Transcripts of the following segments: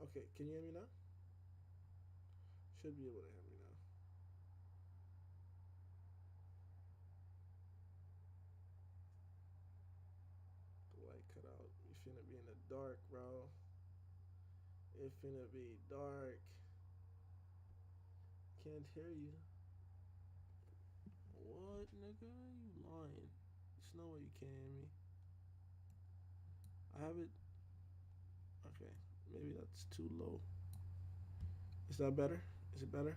Okay, can you hear me now? Should be able to hear me now. The light cut out. We finna be in the dark, bro. It finna be dark. Can't hear you. What, nigga? You lying. There's no way you can't hear me. I have it. Okay, maybe that's too low. Is that better? Is it better?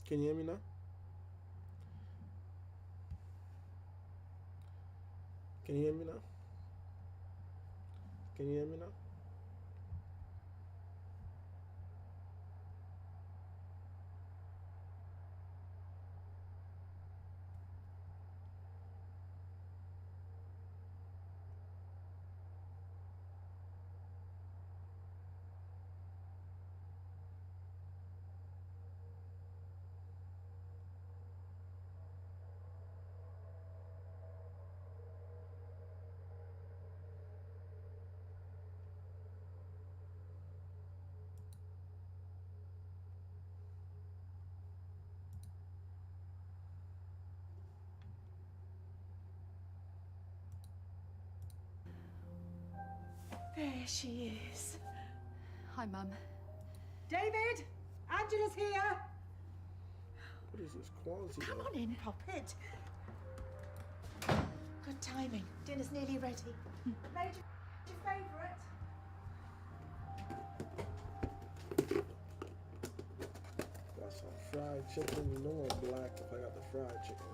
Can you hear me now? Can you hear me now? Can you hear me now? There she is. Hi, Mum. David! Angela's here! What is this quality? Come though? on in, Poppet. Good timing. Dinner's nearly ready. Made your favourite? Got some fried chicken. You know I'm black if I got the fried chicken.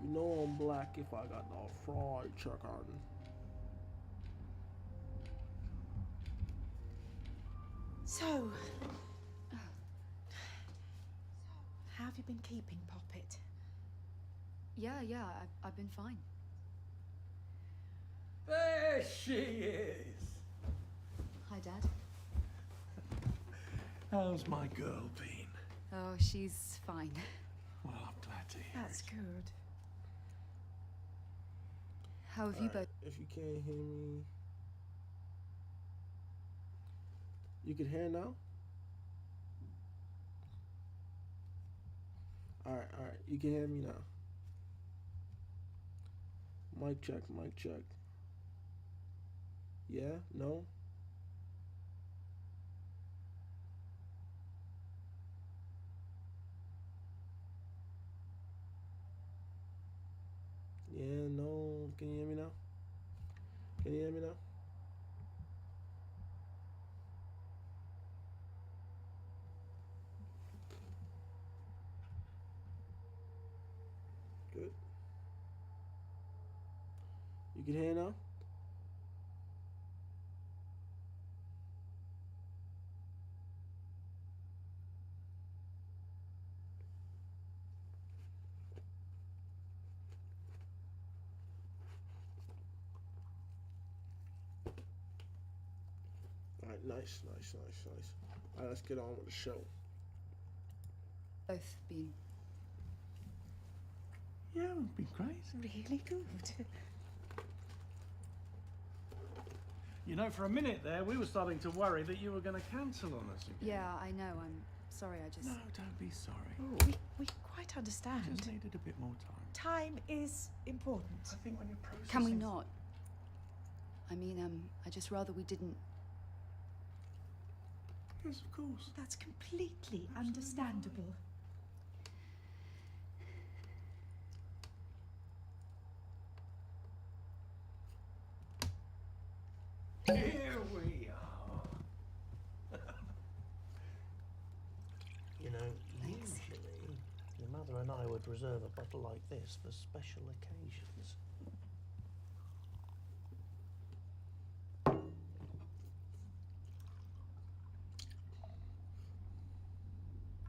You know I'm black if I got the fried chicken. So, how have you been keeping, Poppet? Yeah, I've been fine. There she is. Hi, Dad. How's my girl been? Oh, she's fine. Well, I'm glad to hear That's it. good. How have you both? If you can't hear me, you can hear now? Alright. You can hear me now. Mic check, mic check. Yeah? No? Yeah, no. Can you hear me now? Can you hear me now? Good. You can hear now? Alright, nice. Alright, let's get on with the show. Both been. Yeah, it's been great. Really good. You know, for a minute there, we were starting to worry that you were going to cancel on us again. Yeah, I know. I'm sorry. I just. No, don't be sorry. We quite understand. Just needed a bit more time. Time is important. I think when you're processing... Can we not? I mean, I just rather we didn't. Yes, of course. That's completely understandable. Here we are. You know, usually your mother and I would reserve a bottle like this for special occasions.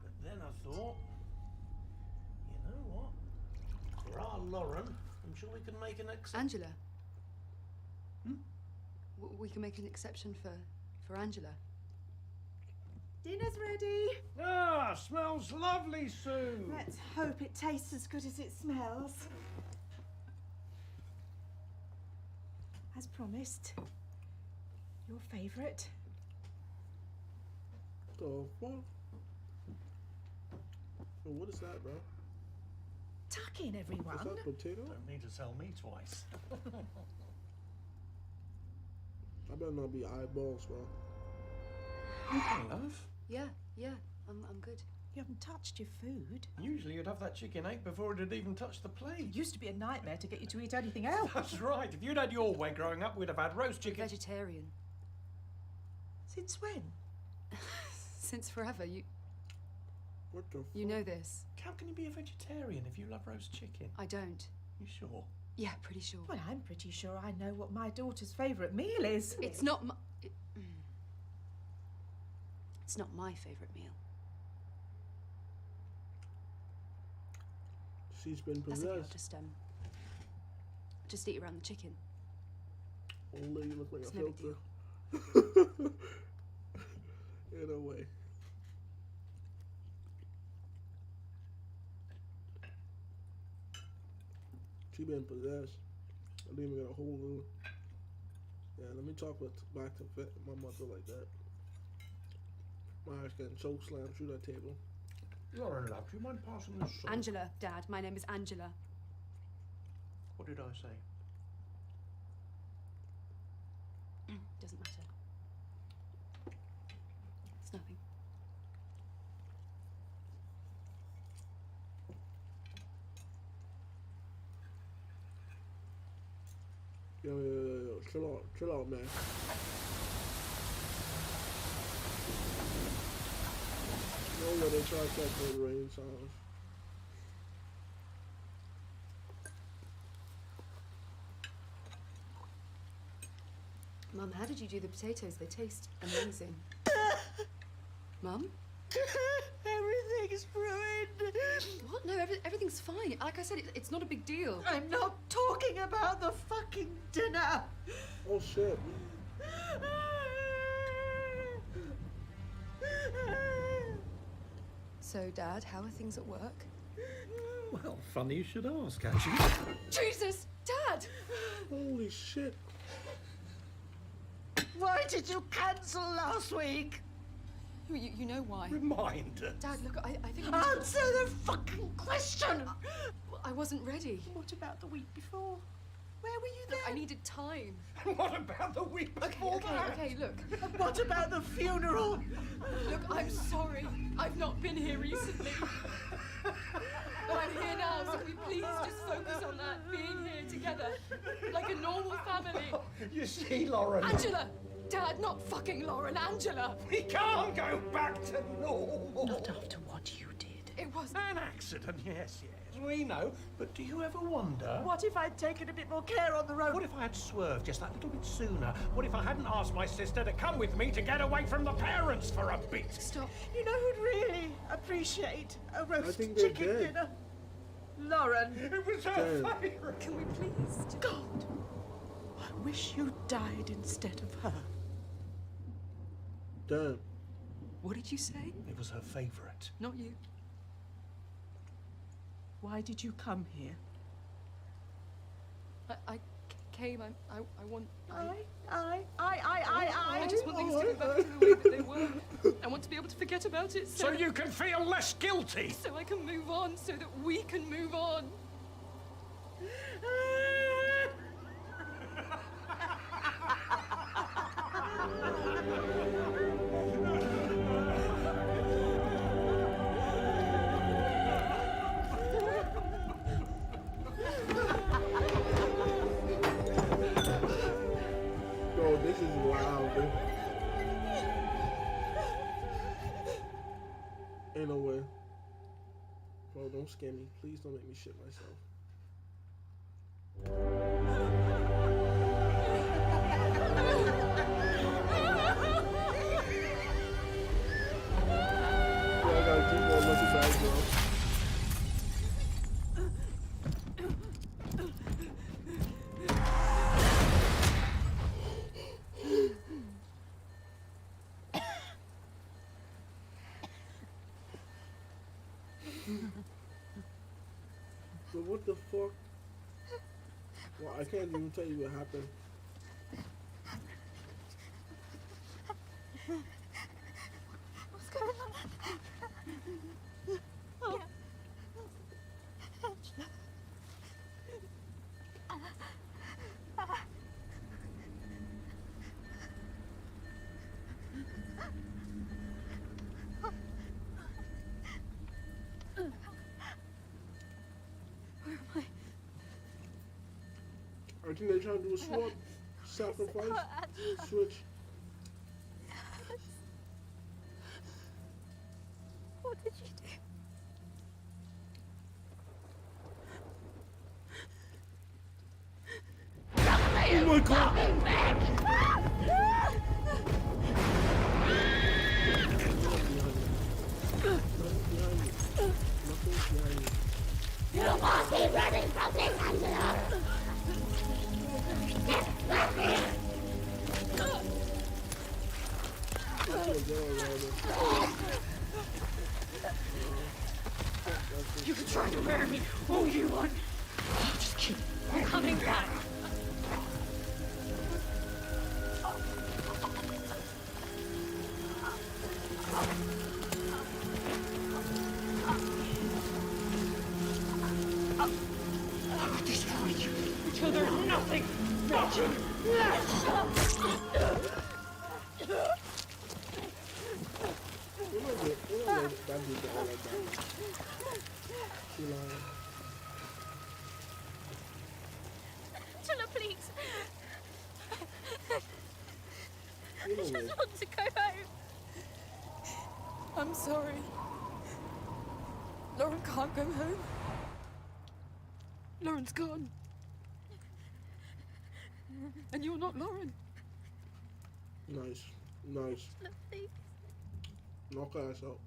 But then I thought, you know what? For our Lauren, I'm sure we can make an exception. Angela. We can make an exception for Angela. Dinner's ready. Ah, smells lovely, Sue. Let's hope it tastes as good as it smells. As promised, your favourite. The fuck? Oh, what is that, bro? Tuck in, everyone. Is that potato? Don't need to tell me twice. I better not be eyeballs, bro. Hey, love. Yeah, I'm good. You haven't touched your food. Usually you'd have that chicken ate before it had even touched the plate. It used to be a nightmare to get you to eat anything else. That's right. If you'd had your way growing up, we'd have had roast chicken. Vegetarian. Since when? Since forever. What the fuck? You know this. How can you be a vegetarian if you love roast chicken? I don't. You sure? Yeah, pretty sure. Well, I'm pretty sure I know what my daughter's favourite meal is. It's not my... It's not my favourite meal. She's been That's okay, I'll possessed. just eat around the chicken. Only you look like It's a no big filter. In a way. She been possessed. I didn't even get a whole little. Yeah, let me talk back to my mother like that. My ass getting choke slammed through that table. Lauren, love, do you mind passing this salt? Angela, Dad. My name is Angela. What did I say? Doesn't matter. It's nothing. Yo, chill out, man. No way they try to catch the rain sounds. Mum, how did you do the potatoes? They taste amazing. Mum? Everything's ruined. What? No, everything's fine. Like I said, it's not a big deal. I'm not talking about the fucking dinner. Oh shit. So, Dad, how are things at work? Well, funny you should ask, actually. Jesus! Dad! Holy shit. Why did you cancel last week? You know why. Reminder. Dad, look, I think I need to... Answer the fucking question! I wasn't ready. What about the week before? Where were you Look, I then? needed time. What about the week before that? Okay, look. What about the funeral? Look, I'm sorry. I've not been here recently. But I'm here now, so can we please just focus on that, being here together, like a normal family. You see, Lauren. Angela! Dad, not fucking Lauren, Angela! We can't go back to normal. Not after what you did. It was... An accident, yes. We know. But do you ever wonder? What if I'd taken a bit more care on the road? What if I had swerved just that little bit sooner? What if I hadn't asked my sister to come with me to get away from the parents for a bit? Stop. You know who'd really appreciate a roast think they're chicken dead. dinner? Lauren. It was her Damn. favourite. Can we please... God, I wish you died instead of her. Damn. What did you say? It was her favourite. Not you. Why did you come here? I came, I want... I just want things to go back to the way that they were. I want to be able to forget about it So you can feel less guilty. so I can move on, so that we can move on. Bro, this is wild, dude. Ain't no way. Bro, don't scare me. Please don't make me shit myself. Bro, I gotta keep on looking back, bro. But what the fuck? Well, I can't even tell you what happened. What's going on? Oh. Where am I? I think they're trying to do a swap, sacrifice, switch. What did you do? Oh my god! You must be running from this, Angela! You were trying to murder me. Oh, you won. Oh, just kidding. I'm coming back. I will destroy you until there's nothing wretched left. Angela, please. I just want to go home. I'm sorry. Lauren can't go home. Lauren's gone. And you're not Lauren. Nice, nice. Please. Knock her ass out.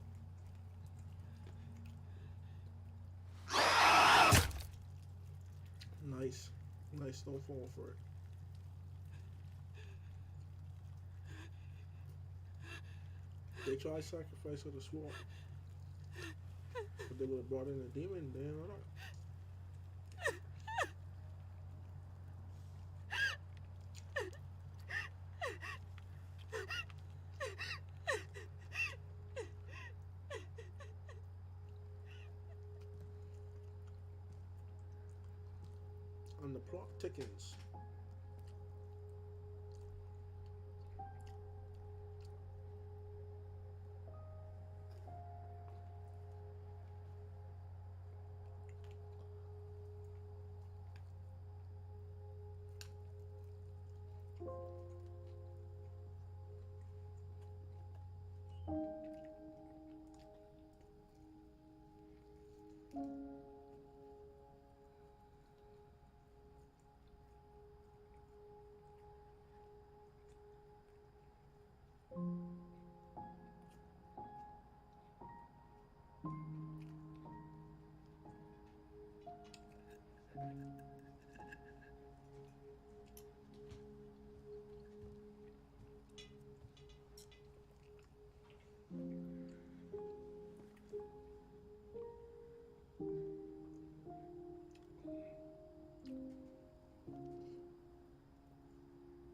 Nice, nice. Don't fall for it. They tried sacrifice of the swamp, but they would have brought in a demon. Then or not. And the plot thickens.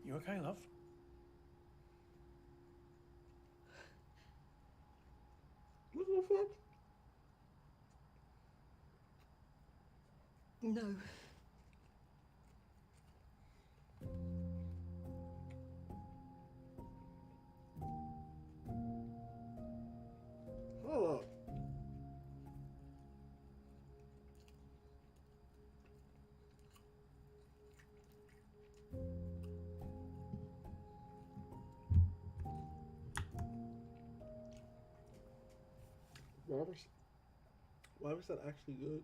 You okay, love? What the fuck? No. Hold up. Why was that actually good?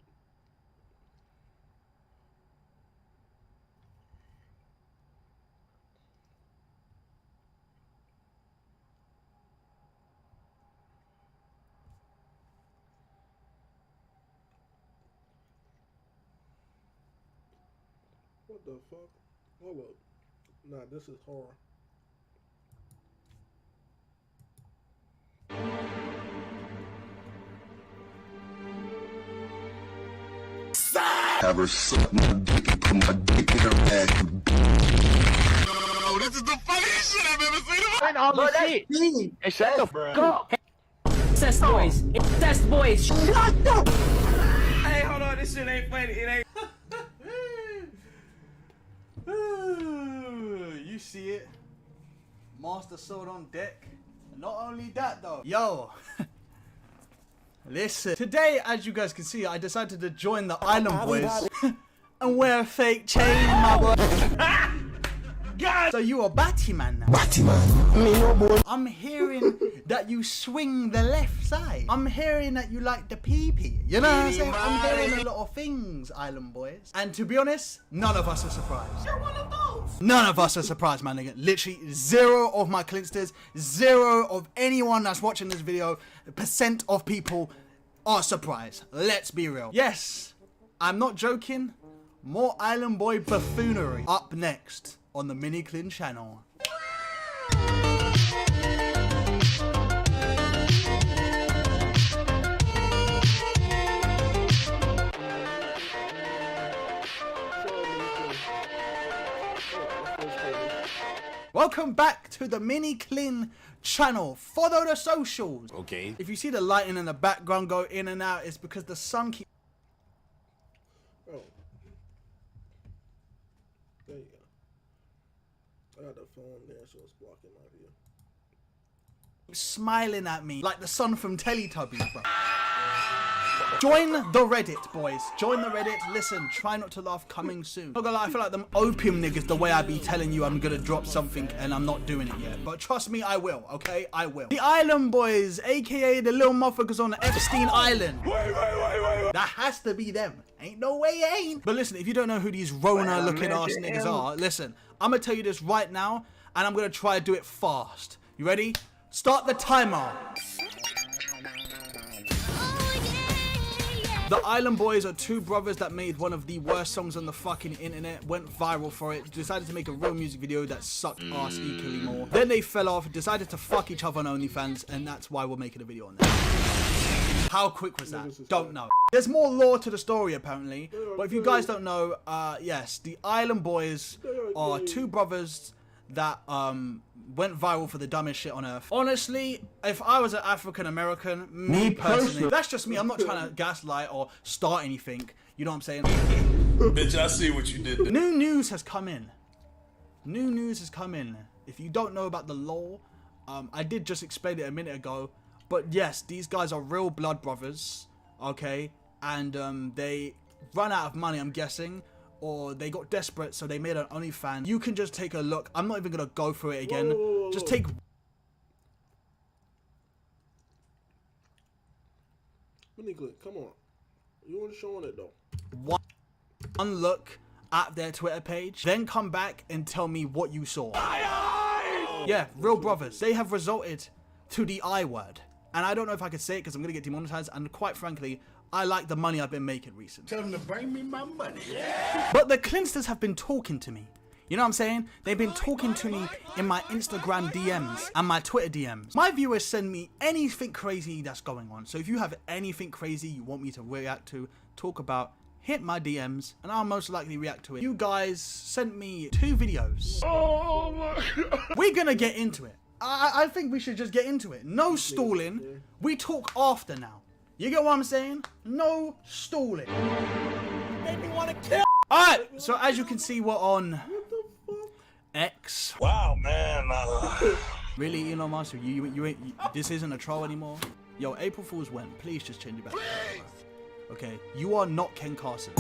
What the fuck? Hold up. Nah, this is horror. Have her suck my dick and put my dick in her ass. Oh, this is the funniest shit I've ever seen. Holy shit! Hey, shut the fuck up! Incest boys. Incest boys. Shut up! Hey, hold on, this shit ain't funny. It ain't. You see it. Master Sword on deck. And not only that though. Yo. Listen. Today, as you guys can see, I decided to join the Island Boys. And wear a fake chain, my boy. God. So you are Batman now. Batman. Me no boy. I'm hearing that you swing the left side. I'm hearing that you like the pee-pee. You know what I'm saying? I'm hearing a lot of things, Island Boys. And to be honest, none of us are surprised. You're one of those. None of us are surprised, man. Nigga. Literally zero of my Clinsters, zero of anyone that's watching this video, % of people are surprised. Let's be real. Yes, I'm not joking. More Island Boy buffoonery up next on the Mini Clin channel. Welcome back to the Mini Clin channel. Follow the socials. Okay. If you see the lighting in the background go in and out, it's because the sun keeps Oh. There you go. I got the phone there, so it's blocking my view. smiling at me like the son from Teletubbies, bro. Join the Reddit, boys. Join the Reddit. Listen, try not to laugh, coming soon. Not gonna lie, I feel like them opium niggas the way I be telling you I'm gonna drop something and I'm not doing it yet. But trust me, I will, okay? I will. The Island Boys, aka the little motherfuckers on Epstein Island. Wait. That has to be them. Ain't no way it ain't. But listen, if you don't know who these Rona looking ass niggas are, listen, I'm gonna tell you this right now and I'm gonna try to do it fast. You ready? Start the timer. The Island Boys are two brothers that made one of the worst songs on the fucking internet, went viral for it, decided to make a real music video that sucked ass equally more. Then they fell off, decided to fuck each other on OnlyFans, and that's why we're making a video on that. How quick was that? Don't know. There's more lore to the story apparently, but if you guys don't know, yes, the Island Boys are two brothers that went viral for the dumbest shit on earth. Honestly, if I was an African American, me personally, that's just me. I'm not trying to gaslight or start anything. You know what I'm saying? Bitch, I see what you did there. New news has come in. New news has come in. If you don't know about the law, I did just explain it a minute ago. But yes, these guys are real blood brothers. Okay, and they run out of money, I'm guessing. Or they got desperate, so they made an OnlyFans. You can just take a look. I'm not even gonna go through it again. Whoa. Just take Click, come on. You weren't showing it though. one look at their Twitter page, then come back and tell me what you saw. Yeah, real brothers. They have resulted to the I word. And I don't know if I could say it because I'm gonna get demonetized, and quite frankly, I like the money I've been making recently. Tell them to bring me my money. But the Clinsters have been talking to me. You know what I'm saying? They've been talking to me in my Instagram DMs and my Twitter DMs. My viewers send me anything crazy that's going on. So if you have anything crazy you want me to react to, talk about, hit my DMs and I'll most likely react to it. You guys sent me 2 videos. Oh my God. We're gonna get into it. I think we should just get into it. No stalling. We talk after now. You get what I'm saying? No stalling. Made me want to kill. Alright, so as you can see, we're on X. Wow, man. Really, Elon Musk? This isn't a troll anymore? Yo, April Fool's when? Please just change it back. Okay, you are not Ken Carson.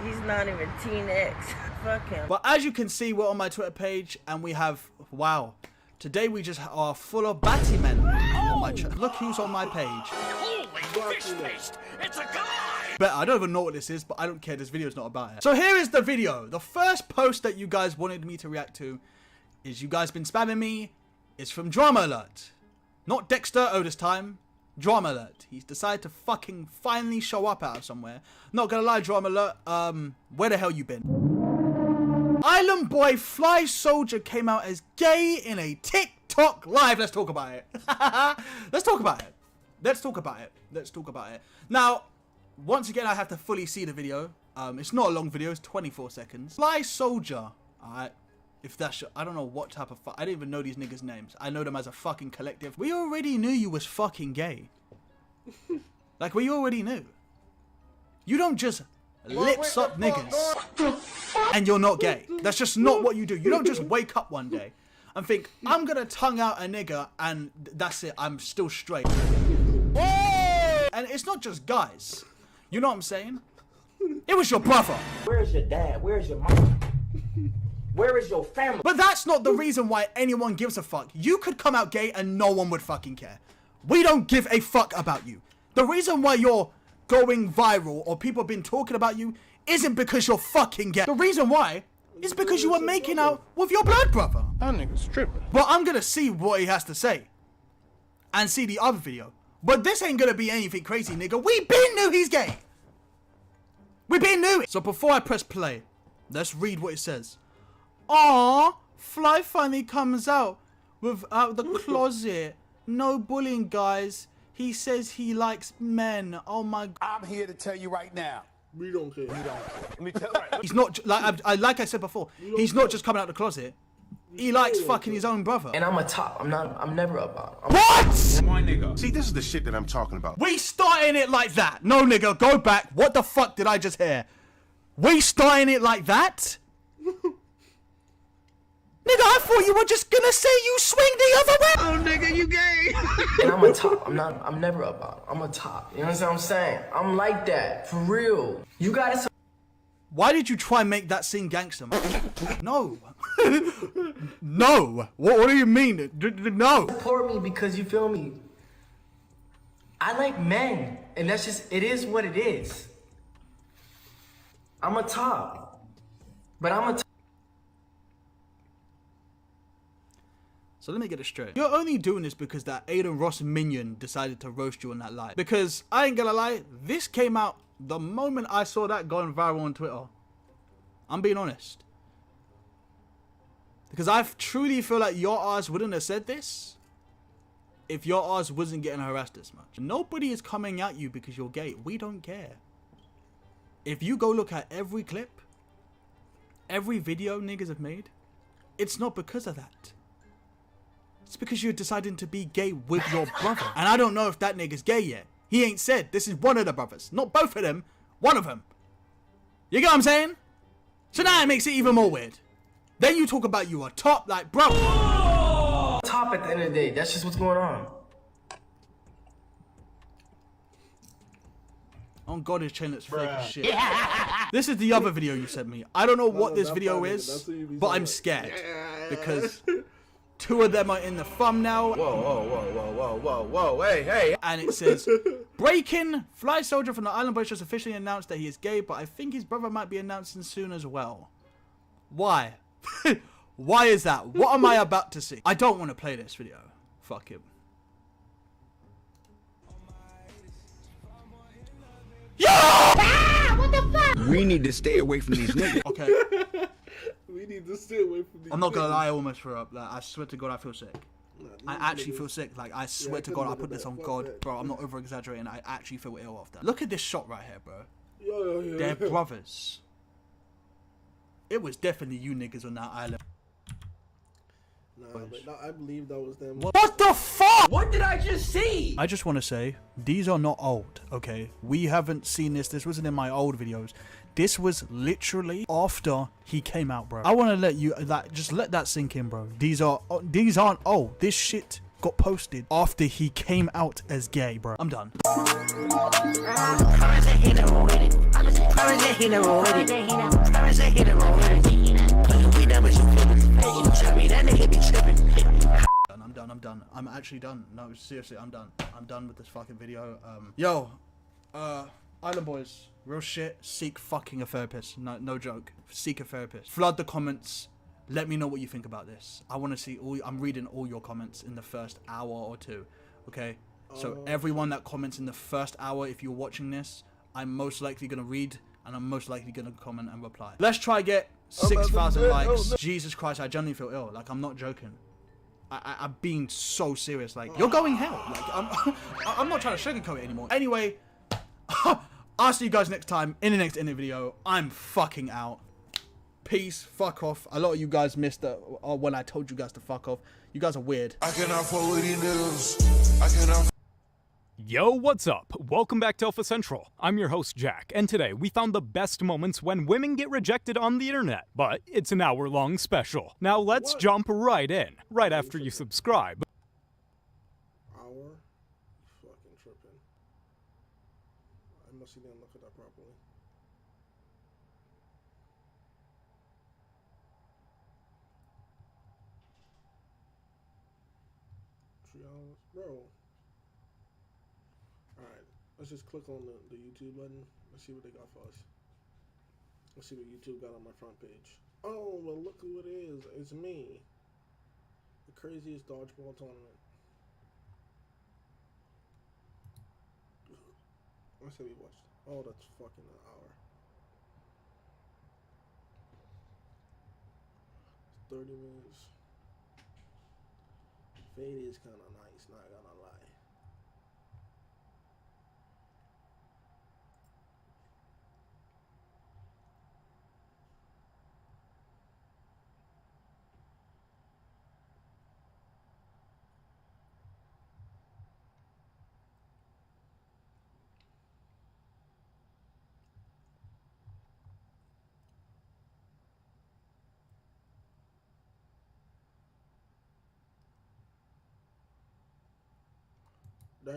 He's not even Teen X. Fuck him. But as you can see, we're on my Twitter page and we have, wow. Today we just are full of Batman on my chat. Look who's on my page. Holy fish paste! It's a guy! But I don't even know what this is, but I don't care. This video is not about it. So here is the video. The first post that you guys wanted me to react to is you guys been spamming me. It's from Drama Alert. Not Dexter this time. Drama Alert. He's decided to fucking finally show up out of somewhere. Not gonna lie, Drama Alert. Where the hell you been? Island Boy Fly Soldier came out as gay in a TikTok live. Let's talk about it. Let's talk about it. Let's talk about it. Let's talk about it. Now, once again, I have to fully see the video. It's not a long video. It's 24 seconds. Fly Soldier. Alright. If that's... I don't know what type of... I didn't even know these niggas' names. I know them as a fucking collective. We already knew you was fucking gay. Like, we already knew. You don't just lips up niggas and you're not gay. That's just not what you do. You don't just wake up one day and think, I'm gonna tongue out a nigga and that's it, I'm still straight. And it's not just guys. You know what I'm saying? It was your brother. Where's your dad? Where's your mom? Where is your family? But that's not the reason why anyone gives a fuck. You could come out gay and no one would fucking care. We don't give a fuck about you. The reason why you're going viral or people have been talking about you isn't because you're fucking gay. The reason why is because you were making out with your blood brother. That nigga's tripping. But I'm gonna see what he has to say and see the other video. But this ain't gonna be anything crazy, nigga. We been knew he's gay. We been knew it. So before I press play, let's read what it says. Aww, Fly finally comes out without the closet. No bullying, guys. He says he likes men. Oh my God. I'm here to tell you right now. We don't care. We don't care. Let me tell you. He's not, like I said before, he's not just coming out the closet. He likes fucking his own brother. And I'm a top. I'm never a bottom. What? My nigga. See, this is the shit that I'm talking about. We starting it like that. No, nigga, go back. What the fuck did I just hear? We starting it like that? Nigga, I thought you were just gonna say you swing the other way. Oh, nigga, you gay. And I'm a top. I'm never a bottom. I'm a top. You know what I'm saying? I'm like that. For real. You gotta... Why did you try and make that scene gangster, man? No. No. What do you mean? No. Support me because you feel me. I like men. And that's just... It is what it is. I'm a top. But I'm a top. So let me get it straight. You're only doing this because that Aiden Ross minion decided to roast you on that live. Because, I ain't gonna lie, this came out the moment I saw that going viral on Twitter. I'm being honest. Because I truly feel like your ass wouldn't have said this if your ass wasn't getting harassed this much. Nobody is coming at you because you're gay. We don't care. If you go look at every clip, every video niggas have made, it's not because of that. It's because you're deciding to be gay with your brother. And I don't know if that nigga's gay yet. He ain't said. This is one of the brothers. Not both of them. One of them. You get what I'm saying? So now it makes it even more weird. Then you talk about you are top, like, bro. Top at the end of the day. That's just what's going on. On God, his chain looks fake as shit. This is the other video you sent me. I don't know what this video is, but I'm scared. Because... two of them are in the thumbnail. Whoa, hey. And it says, breaking, Fly Soldier from the Island Boys just officially announced that he is gay, but I think his brother might be announcing soon as well. Why? Why is that? What am I about to see? I don't want to play this video. Fuck him. Yo! Ah, what the fuck? We need to stay away from these niggas. Okay. We need to stay away from these. I'm not gonna lie, I almost threw up. Like, I swear to God, I feel sick. I actually feel sick. Like, I swear to God, I put this on God. Bro, I'm not over exaggerating. I actually feel ill off that. Look at this shot right here, bro. Yo. They're brothers. It was definitely you niggas on that island. Nah, but no, I believe that was them. What the fuck? What did I just see? I just want to say, these are not old, okay? We haven't seen this. This wasn't in my old videos. This was literally after he came out, bro. I want to let you, just let that sink in, bro. These aren't old. This shit got posted after he came out as gay, bro. I'm done. I'm done. I'm actually done. No, seriously, I'm done. I'm done with this fucking video. Island Boys, real shit. Seek fucking a therapist. No joke. Seek a therapist. Flood the comments. Let me know what you think about this. I want to see I'm reading all your comments in the first hour or two. Okay? So everyone that comments in the first hour, if you're watching this, I'm most likely going to read and I'm most likely going to comment and reply. Let's try get 6,000 likes. Jesus Christ, I genuinely feel ill. Like, I'm not joking. I'm being so serious. Like, you're going hell. Like, I'm not trying to sugarcoat it anymore. Anyway, I'll see you guys next time in the next interview video. I'm fucking out. Peace. Fuck off. A lot of you guys missed when I told you guys to fuck off. You guys are weird. I cannot fuck with these niggas. I cannot. Yo, what's up? Welcome back to Alpha Central. I'm your host, Jack, and today we found the best moments when women get rejected on the internet. But it's an hour-long special. Now let's jump right in, right after you subscribe. Hour? Fucking tripping. I must have didn't look at that properly. $3, bro. Alright, let's just click on the YouTube button. Let's see what they got for us. Let's see what YouTube got on my front page. Oh, well, look who it is. It's me. The craziest dodgeball tournament. Let's say we watched. Oh, that's fucking an hour. 30 minutes. Fade is kind of nice, not gonna lie. Damn.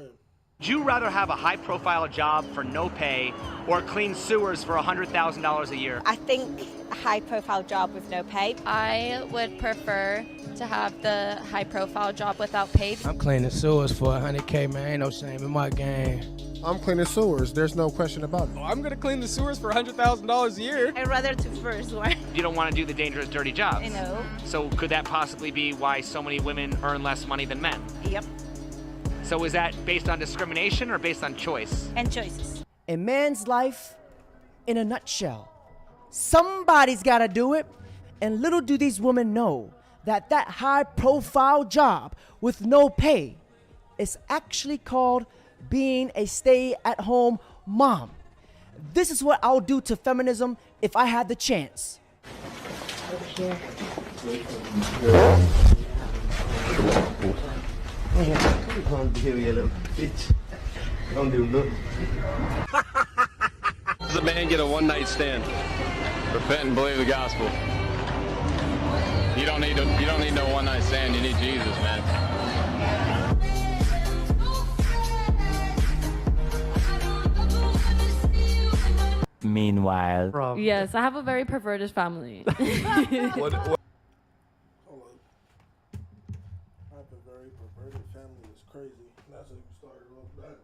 Would you rather have a high-profile job for no pay or clean sewers for $100,000 a year? I think a high-profile job with no pay. I would prefer to have the high-profile job without pay. I'm cleaning sewers for $100K, man. Ain't no shame in my game. I'm cleaning sewers. There's no question about it. I'm gonna clean the sewers for $100,000 a year. I'd rather do first one. You don't want to do the dangerous, dirty jobs. I know. So could that possibly be why so many women earn less money than men? Yep. So is that based on discrimination or based on choice? And choices. A man's life, in a nutshell. Somebody's gotta do it, and little do these women know that that high-profile job with no pay is actually called being a stay-at-home mom. This is what I'll do to feminism if I had the chance. Over here. Don't do you little bitch. Don't do nothing. Does a man get a one-night stand? Repent and believe the gospel. You don't need no one-night stand. You need Jesus, man. Meanwhile. Yes, I have a very perverted family. Hold on. I have a very perverted family. It's crazy. That's how you started off that.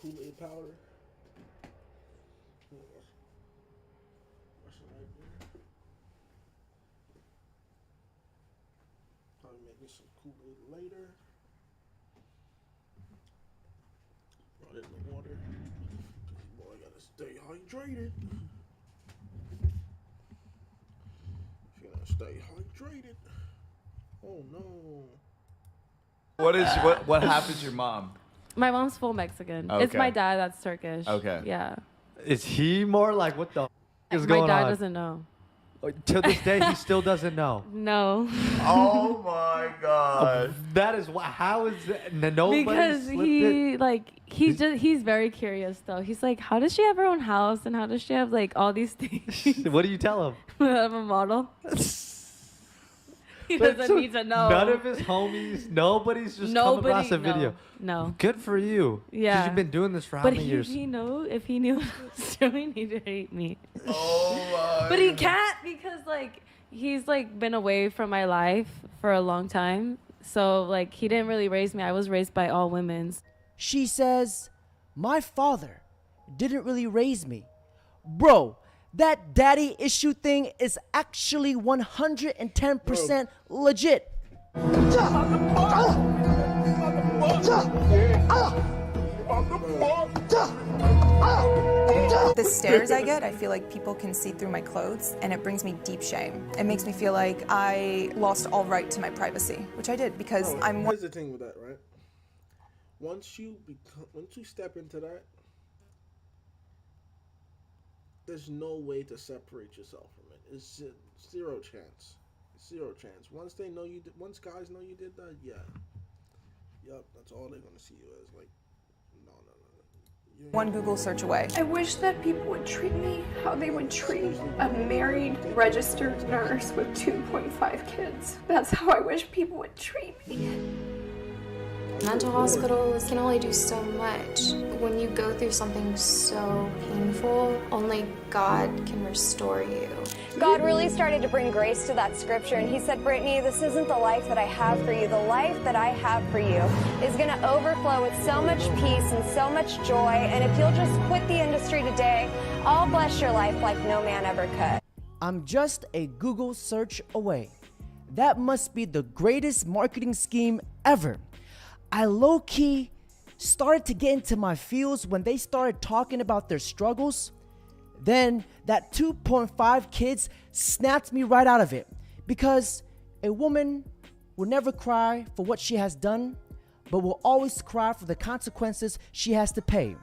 Kool-Aid powder. Wash it right there. Probably make me some Kool-Aid later. in the water. Boy, I gotta stay hydrated. You gotta stay hydrated. Oh no. What happened to your mom? My mom's full Mexican. Okay. It's my dad that's Turkish. Okay. Yeah. Is he more like, what the is going on? My dad doesn't know. To this day, he still doesn't know. No. Oh my god. That is why. How is that? Nobody Because slipped it? he's very curious though. He's like, how does she have her own house and how does she have like all these things? What do you tell him? I'm a model. He doesn't need to know. None of his homies, nobody's just come across a video. No. Good for you. Yeah. Because you've been doing this for how many years? If he knew what I was doing, he'd hate me. Oh my. But he can't because like he's like been away from my life for a long time. So like he didn't really raise me. I was raised by all women. She says, my father didn't really raise me. Bro, that daddy issue thing is actually 110% legit. The stares I get, I feel like people can see through my clothes, and it brings me deep shame. It makes me feel like I lost all right to my privacy, which I did because I'm. Here's the thing with that, right? Once you step into that, there's no way to separate yourself from it. It's just zero chance. Zero chance. Once they know you did, once guys know you did that, yeah. Yup, that's all they're gonna see you as. Like, no. One Google search away. I wish that people would treat me how they would treat a married, registered nurse with 2.5 kids. That's how I wish people would treat me. Mental hospitals can only do so much. When you go through something so painful, only God can restore you. God really started to bring grace to that scripture, and he said, Brittany, this isn't the life that I have for you. The life that I have for you is going to overflow with so much peace and so much joy, and if you'll just quit the industry today, I'll bless your life like no man ever could. I'm just a Google search away. That must be the greatest marketing scheme ever. I low-key started to get into my feels when they started talking about their struggles. Then that 2.5 kids snapped me right out of it, because a woman will never cry for what she has done, but will always cry for the consequences she has to pay.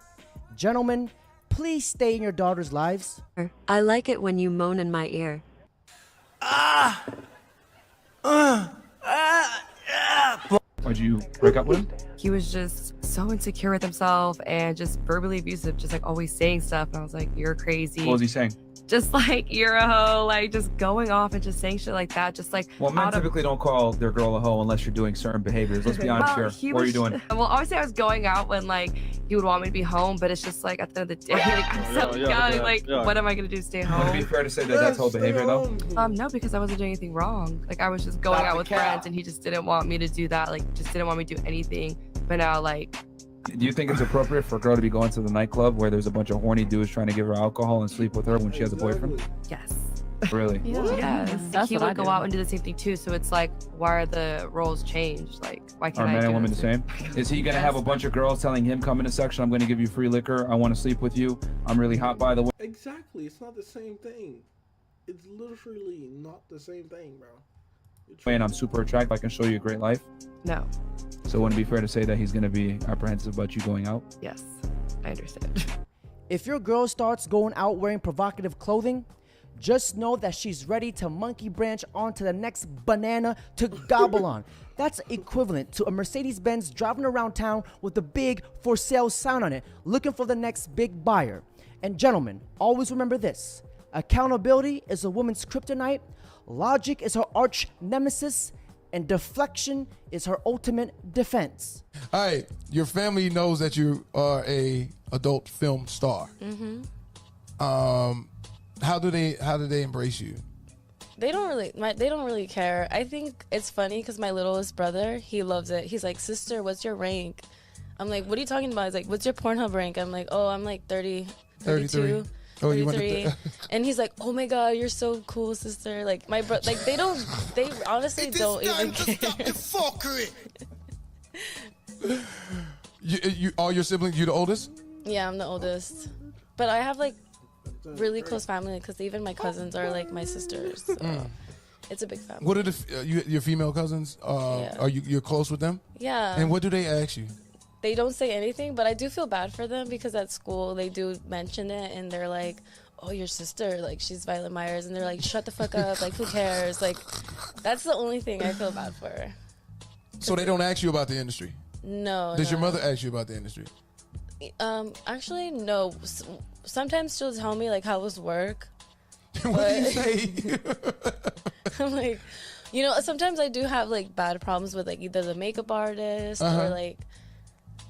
Gentlemen, please stay in your daughters' lives. I like it when you moan in my ear. Why'd you break up with him? He was just so insecure with himself and just verbally abusive, just like always saying stuff. And I was like, you're crazy. What was he saying? Just like, you're a hoe, like just going off and just saying shit like that. Just like, Well, men typically don't call their girl a hoe unless you're doing certain behaviors. Let's be honest here. What are you doing? Well, obviously I was going out when like he would want me to be home, but it's just like at the end of the day, like I'm so young. Like, what am I gonna do? Stay home? Would it be fair to say that that's whole behavior though? No, because I wasn't doing anything wrong. Like I was just going out with friends, and he just didn't want me to do that. Like, just didn't want me to do anything. But now, like. Do you think it's appropriate for a girl to be going to the nightclub where there's a bunch of horny dudes trying to give her alcohol and sleep with her when she has a boyfriend? Yes. Really? Yes. That's He what I would go do. out and do the same thing too. So it's like, why are the roles changed? Like, why can't Are I men do and women it? the same? Is he gonna have a bunch of girls telling him, come in a section, I'm gonna give you free liquor, I want to sleep with you, I'm really hot by the way? Exactly, it's not the same thing. It's literally not the same thing, bro. And I'm super attractive, I can show you a great life? No. So wouldn't it be fair to say that he's gonna be apprehensive about you going out? Yes, I understand. If your girl starts going out wearing provocative clothing, just know that she's ready to monkey branch onto the next banana to gobble on. That's equivalent to a Mercedes-Benz driving around town with a big for sale sign on it, looking for the next big buyer. And gentlemen, always remember this: accountability is a woman's kryptonite, logic is her arch nemesis, and deflection is her ultimate defense. All right, your family knows that you are a adult film star. Mm-hmm. How do they embrace you? They don't really care. I think it's funny because my littlest brother, he loves it. He's like, sister, what's your rank? I'm like, what are you talking about? He's like, what's your Pornhub rank? I'm like, oh, I'm like 32. 33. Oh, you went to 33. And he's like, oh my God, you're so cool, sister. Like my bro, like they honestly don't even care. You all your siblings, you the oldest? Yeah, I'm the oldest. But I have like really close family because even my cousins are like my sisters. So it's a big family. What are your female cousins? Are you're close with them? Yeah. And what do they ask you? They don't say anything, but I do feel bad for them because at school they do mention it and they're like, oh, your sister, like she's Violet Myers, and they're like, shut the fuck up, like who cares? Like that's the only thing I feel bad for. So they don't ask you about the industry? No. Does your mother ask you about the industry? Actually, no. Sometimes she'll tell me like how was work. What do you say? I'm like, you know, sometimes I do have like bad problems with like either the makeup artist or like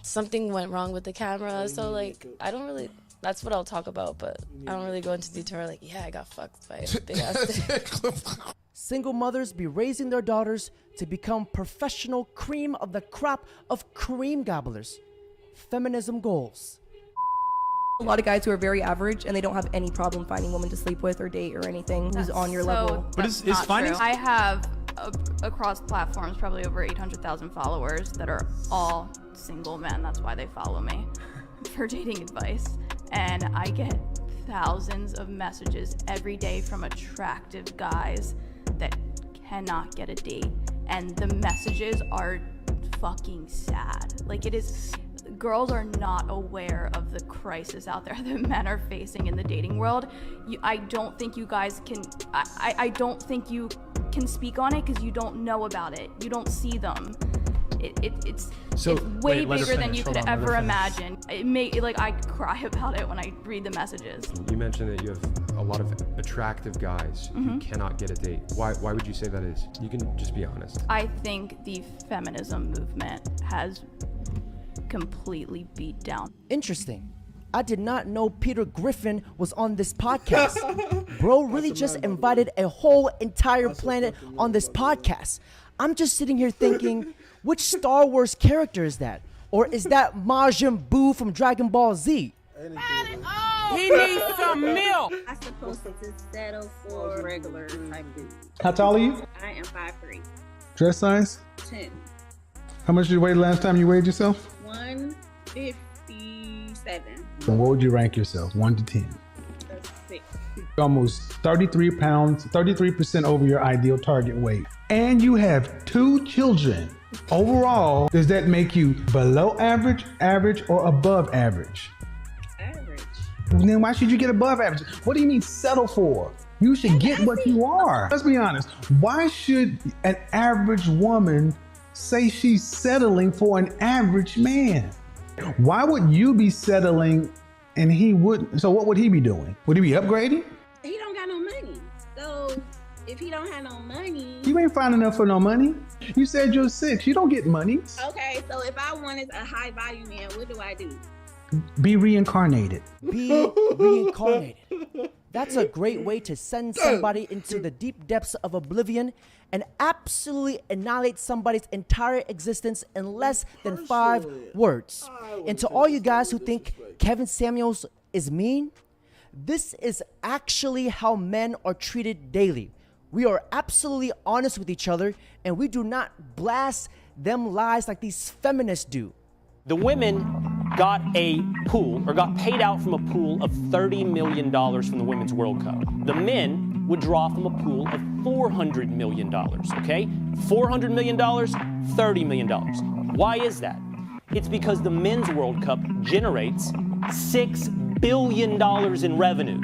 something went wrong with the camera. So like I don't really. That's what I'll talk about, but I don't really go into detail. Like, yeah, I got fucked by a big ass dick. Single mothers be raising their daughters to become professional cream of the crop of cream gobblers. Feminism goals. A lot of guys who are very average and they don't have any problem finding women to sleep with or date or anything who's on your level. But is finding? I have across platforms probably over 800,000 followers that are all single men. That's why they follow me for dating advice. And I get thousands of messages every day from attractive guys that cannot get a date. And the messages are fucking sad. Like it is, girls are not aware of the crisis out there that men are facing in the dating world. I don't think you guys can, I don't think you can speak on it because you don't know about it. You don't see them. It's way bigger than you could ever imagine. I cry about it when I read the messages. You mentioned that you have a lot of attractive guys who cannot get a date. Why would you say that is? You can just be honest. I think the feminism movement has completely beat down. Interesting. I did not know Peter Griffin was on this podcast. Bro really just invited a whole entire planet on this podcast. I'm just sitting here thinking, which Star Wars character is that? Or is that Majin Buu from Dragon Ball Z? He needs some milk. I'm supposed to settle for regular type dude. How tall are you? I am 5'3". Dress size? 10. How much did you weigh last time you weighed yourself? 157. So what would you rank yourself, 1 to 10? That's 6. Almost 33 pounds, 33% over your ideal target weight. And you have 2 children. Overall, does that make you below average, average, or above average? Average. Then why should you get above average? What do you mean settle for? You should get what you are. Let's be honest. Why should an average woman say she's settling for an average man? Why would you be settling and he wouldn't? So what would he be doing? Would he be upgrading? He don't got no money. So if he don't have no money. You ain't finding enough for no money. You said you're 6. You don't get money. Okay, so if I wanted a high volume man, what do I do? Be reincarnated. Be reincarnated. That's a great way to send somebody into the deep depths of oblivion and absolutely annihilate somebody's entire existence in less than 5 words. And to all you guys who think Kevin Samuels is mean, this is actually how men are treated daily. We are absolutely honest with each other, and we do not blast them lies like these feminists do. The women got a pool, or got paid out from a pool of $30 million from the Women's World Cup. The men would draw from a pool of $400 million, okay? $400 million, $30 million. Why is that? It's because the Men's World Cup generates $6 billion in revenue.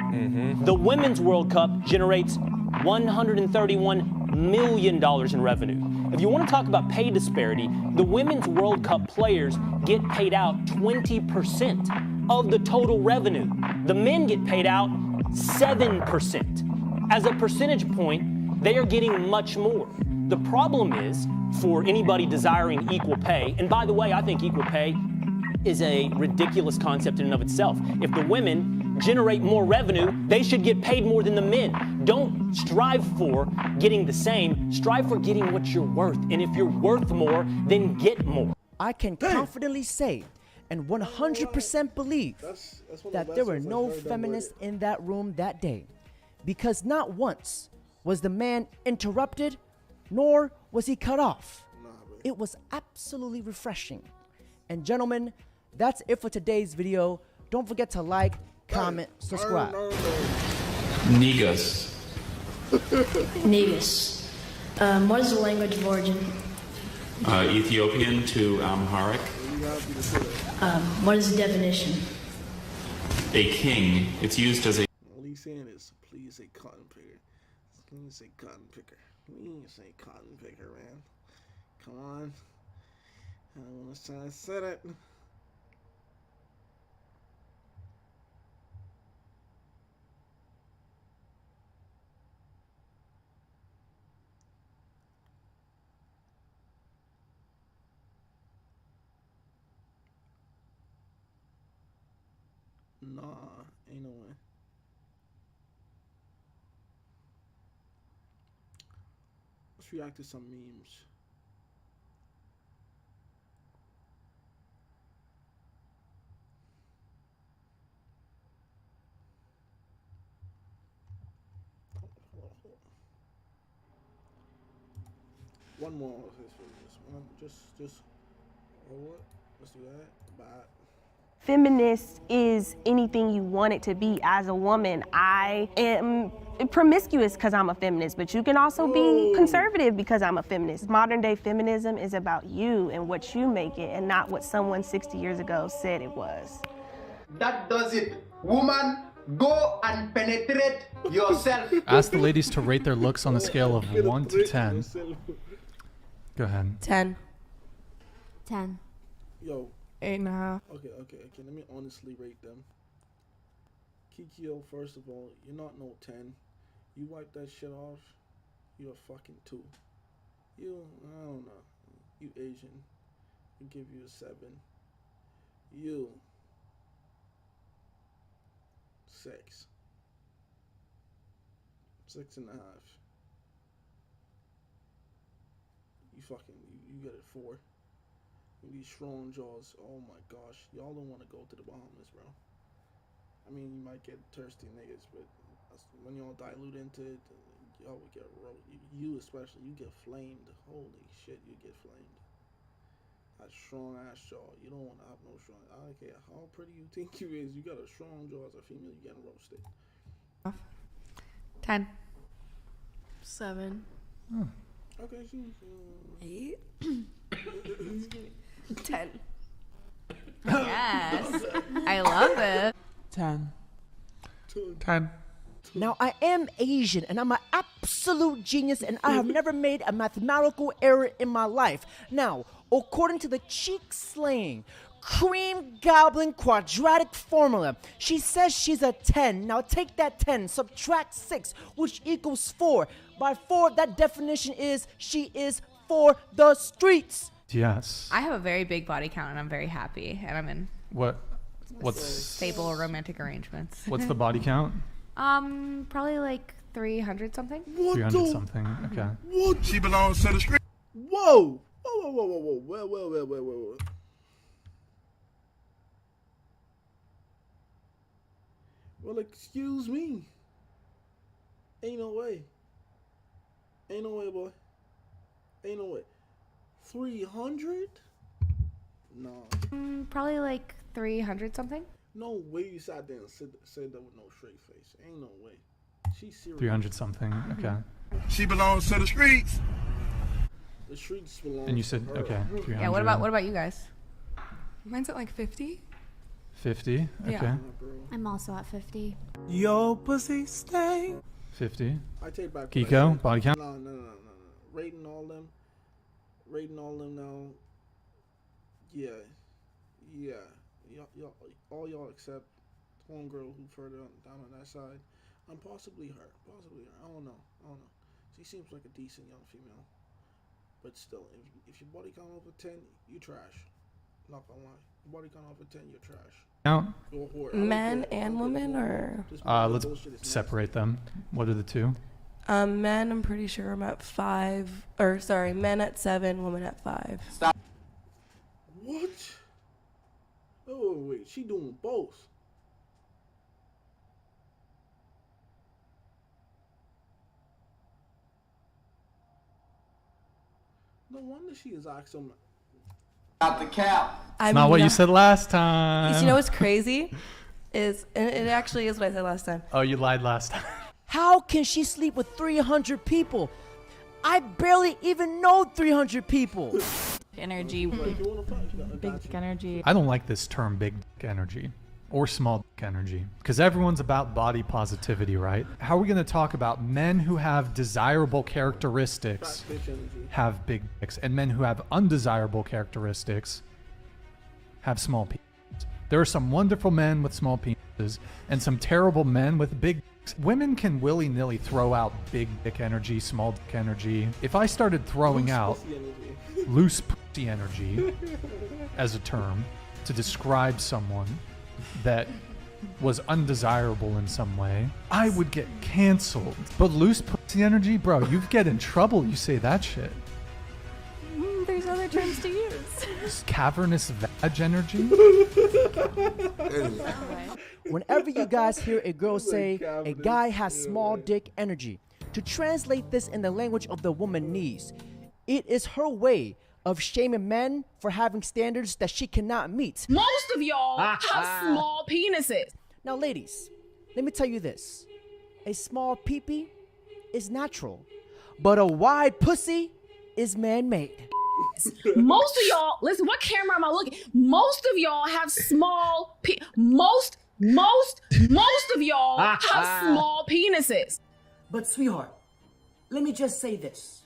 The Women's World Cup generates $131 million in revenue. If you want to talk about pay disparity, the Women's World Cup players get paid out 20% of the total revenue. The men get paid out 7%. As a percentage point, they are getting much more. The problem is, for anybody desiring equal pay, and by the way, I think equal pay is a ridiculous concept in and of itself. If the women generate more revenue, they should get paid more than the men. Don't strive for getting the same, strive for getting what you're worth. And if you're worth more, then get more. I can confidently say and 100% believe that there were no feminists in that room that day, because not once was the man interrupted, nor was he cut off. It was absolutely refreshing. And gentlemen, that's it for today's video. Don't forget to like, comment, subscribe. Negus. Negus. What is the language of origin? Ethiopian to Amharic. What is the definition? A king. It's used as a. All he's saying is, please say cotton picker. Please say cotton picker. Please say cotton picker, man. Come on. I don't want to try to set it. Nah, ain't no way. Let's react to some memes. One more of his videos. One, just, or what? Let's do that. Bye. Feminist is anything you want it to be. As a woman, I am promiscuous because I'm a feminist, but you can also be conservative because I'm a feminist. Modern day feminism is about you and what you make it, and not what someone 60 years ago said it was. That does it. Woman, go and penetrate yourself. Ask the ladies to rate their looks on a scale of 1 to 10. Go ahead. 10. 10. Yo. 8.5. Okay. Let me honestly rate them. Kikyo, first of all, you're not no 10. You wipe that shit off, you're a fucking 2. You, I don't know. You Asian. I give you a 7. You. 6. 6.5. You fucking, you get it 4. These strong jaws, oh my gosh. Y'all don't want to go to the Bahamas, bro. I mean, you might get thirsty niggas, but when y'all dilute into it, y'all would get roasted. You especially, you get flamed. Holy shit, you get flamed. That strong ass jaw, you don't want to have no strong. I don't care how pretty you think you is, you got a strong jaw as a female, you getting roasted. 10. 7. Okay, she 8. 10. Yes. I love it. 10. 10. Now, I am Asian, and I'm an absolute genius, and I have never made a mathematical error in my life. Now, according to the cheek slaying, cream goblin quadratic formula, she says she's a 10. Now, take that 10, subtract 6, which equals 4. By 4, that definition is she is for the streets. Yes. I have a very big body count, and I'm very happy, and I'm in What's stable romantic arrangements. What's the body count? Probably like 300 something. 300 something. Okay. What? She belongs to the street. Whoa! Whoa. Well, excuse me. Ain't no way. Ain't no way, boy. Ain't no way. 300? No. Probably like 300 something. No way you sat there and said that with no straight face. Ain't no way. She's serious. 300 something. Okay. She belongs to the streets. The streets belong. And you said to her. okay. 300. Yeah. What about you guys? Mine's at like 50. 50. Okay. Yeah. I'm also at 50. Yo, pussy stay. 50. I take back. Kiko, body count. No. Rating all them now. Yeah. Y'all, all y'all except homegirl who further down on that side. I'm possibly her. I don't know. She seems like a decent young female. But still, if your body count over 10, you trash. Not gonna lie. Your body count over 10, you're trash. Count. You're a whore. Men and women, or? Let's separate them. What are the two? Men, I'm pretty sure I'm at 5. Or sorry, men at 7, women at 5. Stop. What? Oh wait, she doing both. No wonder she is asking. Out the cap. It's not what you said last time. You know what's crazy? Is it actually is what I said last time. Oh, you lied last time. How can she sleep with 300 people? I barely even know 300 people. Energy. Big energy. I don't like this term big dick energy or small dick energy because everyone's about body positivity, right? How are we going to talk about men who have desirable characteristics have big dicks and men who have undesirable characteristics have small penises? There are some wonderful men with small penises and some terrible men with big dicks. Women can willy-nilly throw out big dick energy, small dick energy. If I started throwing out loose pussy energy as a term to describe someone that was undesirable in some way, I would get canceled. But loose pussy energy, bro, you get in trouble you say that shit. There's other terms to use. Cavernous vag energy. Whenever you guys hear a girl say a guy has small dick energy, to translate this in the language of the woman needs, it is her way of shaming men for having standards that she cannot meet. Most of y'all have small penises. Now, ladies, let me tell you this. A small peepee is natural, but a wide pussy is man-made. Most of y'all, listen, what camera am I looking? Most of y'all have small most of y'all have small penises. But sweetheart, let me just say this.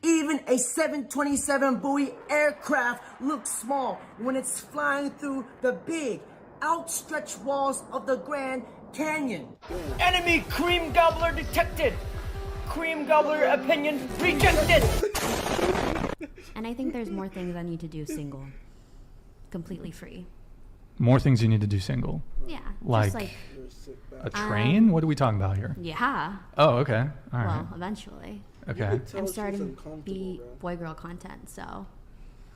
Even a 727 Boeing aircraft looks small when it's flying through the big, outstretched walls of the Grand Canyon. Enemy cream gobbler detected. Cream gobbler opinion rejected. And I think there's more things I need to do single. Completely free. More things you need to do single. Yeah. Like, a train? What are we talking about here? Yeah. Oh, okay. All right. Well, eventually. Okay. I'm starting be boy-girl content, so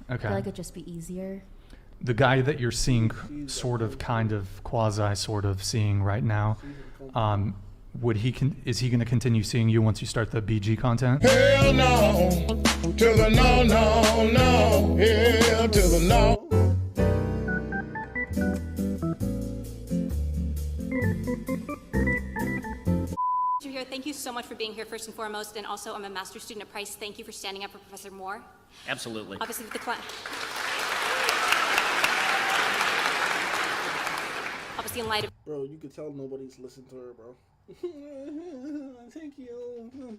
I Okay. feel like it'd just be easier. The guy that you're seeing sort of, kind of, quasi sort of seeing right now, is he going to continue seeing you once you start the BG content? Hell no, to the no, no, no, hell to the no. Here. Thank you so much for being here, first and foremost, and also I'm a master's student at Price. Thank you for standing up for Professor Moore. Absolutely. Obviously, with the obviously in light of Bro, you could tell nobody's listened to her, bro. Thank you.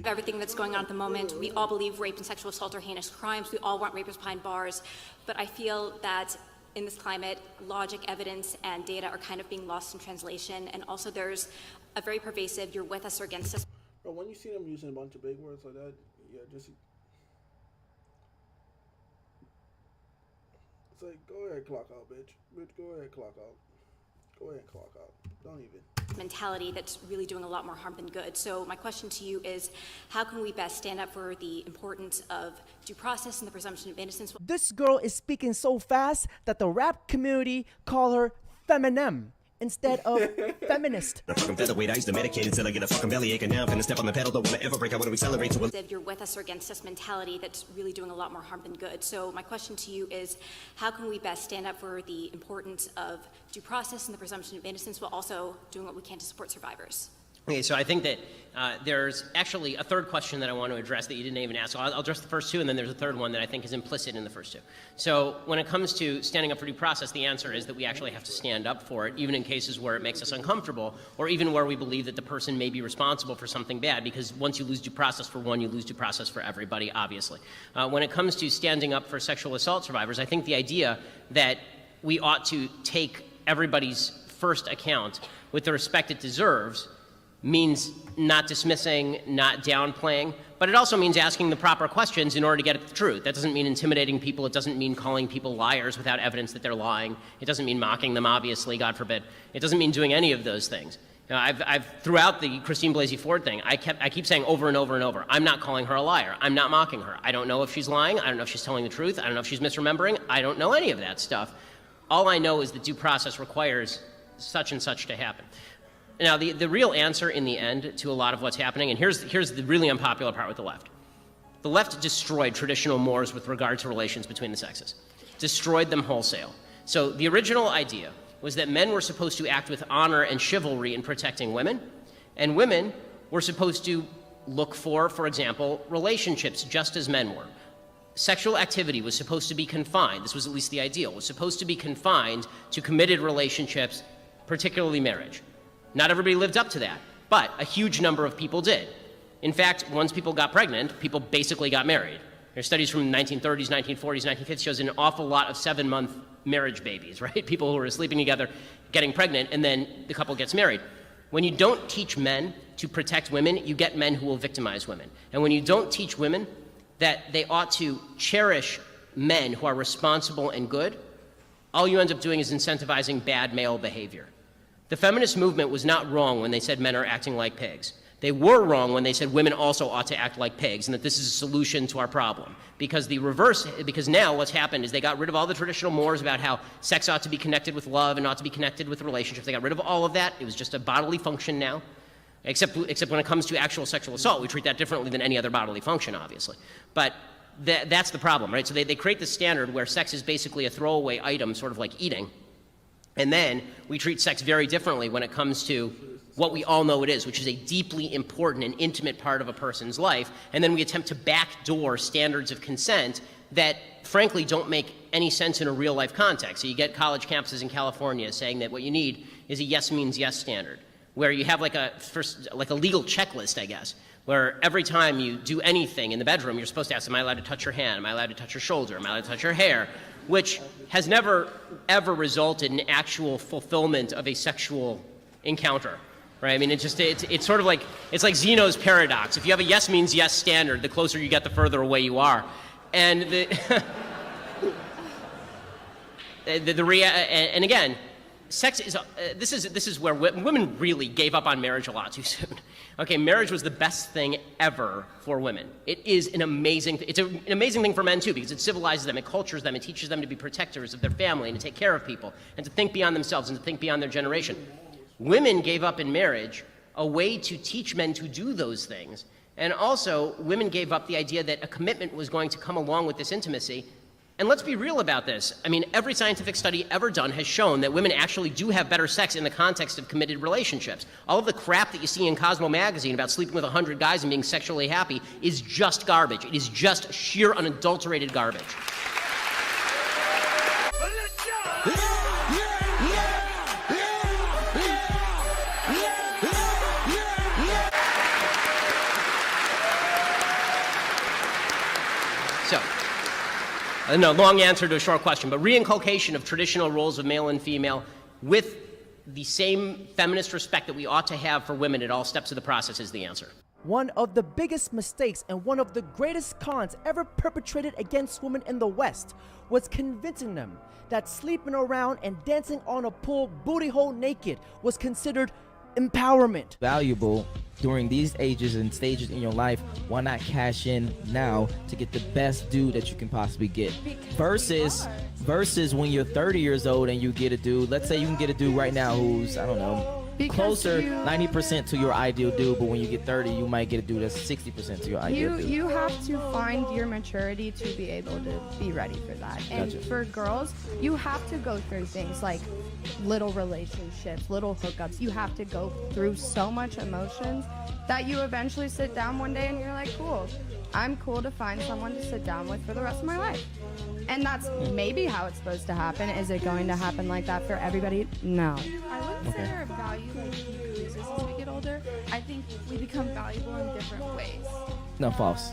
everything that's going on at the moment, we all believe rape and sexual assault are heinous crimes. We all want rapists behind bars, but I feel that in this climate, logic, evidence, and data are kind of being lost in translation, and also there's a very pervasive, you're with us or against us. Bro, when you see them using a bunch of big words like that, yeah, just... It's like, go ahead, clock out, bitch. Bitch, go ahead, clock out. Go ahead, clock out. Don't even. Mentality that's really doing a lot more harm than good. So my question to you is, how can we best stand up for the importance of due process and the presumption of innocence? This girl is speaking so fast that the rap community call her feminem instead of feminist. I'm fucking featherweight, I used to medicate until I get a fucking bellyache, and now I'm finna step on the pedal, don't wanna ever break, I wanna accelerate to a... You're with us or against us mentality that's really doing a lot more harm than good. So my question to you is, how can we best stand up for the importance of due process and the presumption of innocence while also doing what we can to support survivors? Okay, so I think that there's actually a third question that I want to address that you didn't even ask. So I'll address the first two, and then there's a third one that I think is implicit in the first two. So when it comes to standing up for due process, the answer is that we actually have to stand up for it, even in cases where it makes us uncomfortable, or even where we believe that the person may be responsible for something bad, because once you lose due process for one, you lose due process for everybody, obviously. When it comes to standing up for sexual assault survivors, I think the idea that we ought to take everybody's first account with the respect it deserves means not dismissing, not downplaying, but it also means asking the proper questions in order to get at the truth. That doesn't mean intimidating people. It doesn't mean calling people liars without evidence that they're lying. It doesn't mean mocking them, obviously, God forbid. It doesn't mean doing any of those things. You know, I've throughout the Christine Blasey Ford thing, I keep saying over and over and over, I'm not calling her a liar. I'm not mocking her. I don't know if she's lying. I don't know if she's telling the truth. I don't know if she's misremembering. I don't know any of that stuff. All I know is that due process requires such and such to happen. Now, the real answer in the end to a lot of what's happening, and here's the really unpopular part with the left. the left destroyed traditional mores with regard to relations between the sexes, destroyed them wholesale. So the original idea was that men were supposed to act with honor and chivalry in protecting women, and women were supposed to look for example, relationships just as men were. Sexual activity was supposed to be confined, this was at least the ideal, was supposed to be confined to committed relationships, particularly marriage. Not everybody lived up to that, but a huge number of people did. In fact, once people got pregnant, people basically got married. There's studies from the 1930s, 1940s, 1950s shows an awful lot of 7-month marriage babies, right? People who are sleeping together, getting pregnant, and then the couple gets married. When you don't teach men to protect women, you get men who will victimize women. And when you don't teach women that they ought to cherish men who are responsible and good, all you end up doing is incentivizing bad male behavior. The feminist movement was not wrong when they said men are acting like pigs. They were wrong when they said women also ought to act like pigs and that this is a solution to our problem. Because now what's happened is they got rid of all the traditional mores about how sex ought to be connected with love and ought to be connected with relationships. They got rid of all of that. It was just a bodily function now. Except when it comes to actual sexual assault, we treat that differently than any other bodily function, obviously. But that's the problem, right? So they create this standard where sex is basically a throwaway item, sort of like eating. And then we treat sex very differently when it comes to what we all know it is, which is a deeply important and intimate part of a person's life. And then we attempt to backdoor standards of consent that, frankly, don't make any sense in a real-life context. So you get college campuses in California saying that what you need is a yes means yes standard, where you have like a legal checklist, I guess, where every time you do anything in the bedroom, you're supposed to ask, am I allowed to touch your hand? Am I allowed to touch your shoulder? Am I allowed to touch your hair? Which has never, ever resulted in actual fulfillment of a sexual encounter, right? I mean, it's sort of like, it's like Zeno's paradox. If you have a yes means yes standard, the closer you get, the further away you are. And and again, sex is, this is where women really gave up on marriage a lot too soon. Okay, marriage was the best thing ever for women. It is an amazing thing for men too, because it civilizes them, it cultures them, it teaches them to be protectors of their family and to take care of people and to think beyond themselves and to think beyond their generation. Women gave up in marriage a way to teach men to do those things, and also women gave up the idea that a commitment was going to come along with this intimacy. And let's be real about this. I mean, every scientific study ever done has shown that women actually do have better sex in the context of committed relationships. All of the crap that you see in Cosmo magazine about sleeping with 100 guys and being sexually happy is just garbage. It is just sheer unadulterated garbage. No, long answer to a short question, but reinculcation of traditional roles of male and female with the same feminist respect that we ought to have for women at all steps of the process is the answer. One of the biggest mistakes and one of the greatest cons ever perpetrated against women in the West was convincing them that sleeping around and dancing on a pool booty hole naked was considered empowerment. Valuable during these ages and stages in your life. Why not cash in now to get the best dude that you can possibly get? Versus when you're 30 years old and you get a dude, let's say you can get a dude right now who's, I don't know, closer 90% to your ideal dude, but when you get 30 you might get a dude that's 60% to your ideal dude. You have to find your maturity to be able to be ready for that. And Gotcha. for girls, you have to go through things like little relationships, little hookups. You have to go through so much emotions that you eventually sit down one day and you're like, cool, I'm cool to find someone to sit down with for the rest of my life. And that's maybe how it's supposed to happen. Is it going to happen like that for everybody? No. I wouldn't say our value decreases as we get older. I think we become valuable in different ways. No, false.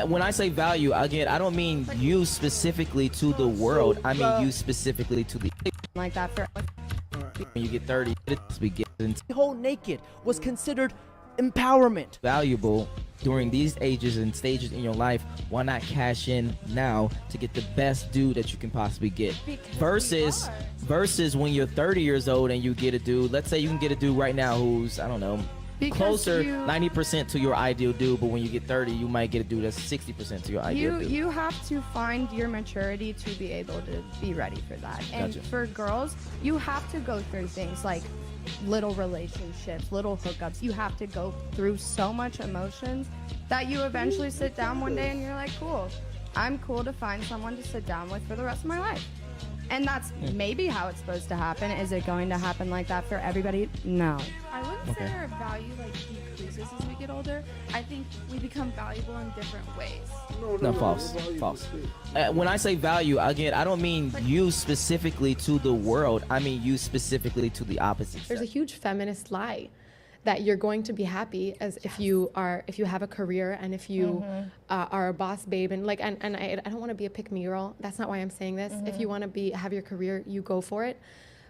When I say value, again, I don't mean you specifically to the world. I mean you specifically to the like that for when you get 30, whole naked was considered empowerment. Valuable during these ages and stages in your life. Why not cash in now to get the best dude that you can possibly get? Versus when you're 30 years old and you get a dude, let's say you can get a dude right now who's, I don't know, closer 90% to your ideal dude, but when you get 30 you might get a dude that's 60% to your ideal dude. You have to find your maturity to be able to be ready for that. And Gotcha. for girls, you have to go through things like little relationships, little hookups. You have to go through so much emotions that you eventually sit down one day and you're like, cool, I'm cool to find someone to sit down with for the rest of my life. And that's maybe how it's supposed to happen. Is it going to happen like that for everybody? No. I wouldn't say our value like decreases as we get older. I think we become valuable in different ways. No, false. When I say value, again, I don't mean you specifically to the world. I mean you specifically to the opposite There's a sex. huge feminist lie that you're going to be happy as if you have a career and if you are a boss babe and I don't want to be a pick me girl. That's not why I'm saying this. If you want to have your career, you go for it.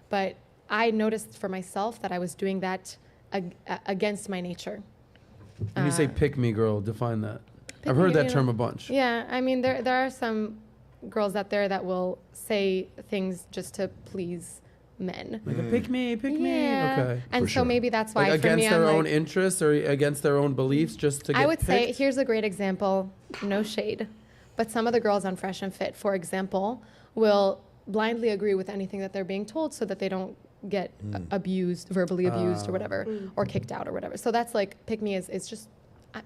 But I noticed for myself that I was doing that against my nature. When you say pick me girl, define that. Pick I've heard me, that you term know. a bunch. Yeah, I mean there are some girls out there that will say things just to please men. Like a pick me. Yeah. Okay. And so maybe that's why like for against me their I'm own like, interests or against their own beliefs, just to get I would say picked? here's a great example, no shade, but some of the girls on Fresh and Fit, for example, will blindly agree with anything that they're being told so that they don't get abused, verbally abused or whatever, or kicked out or whatever. So that's like, pick me is just,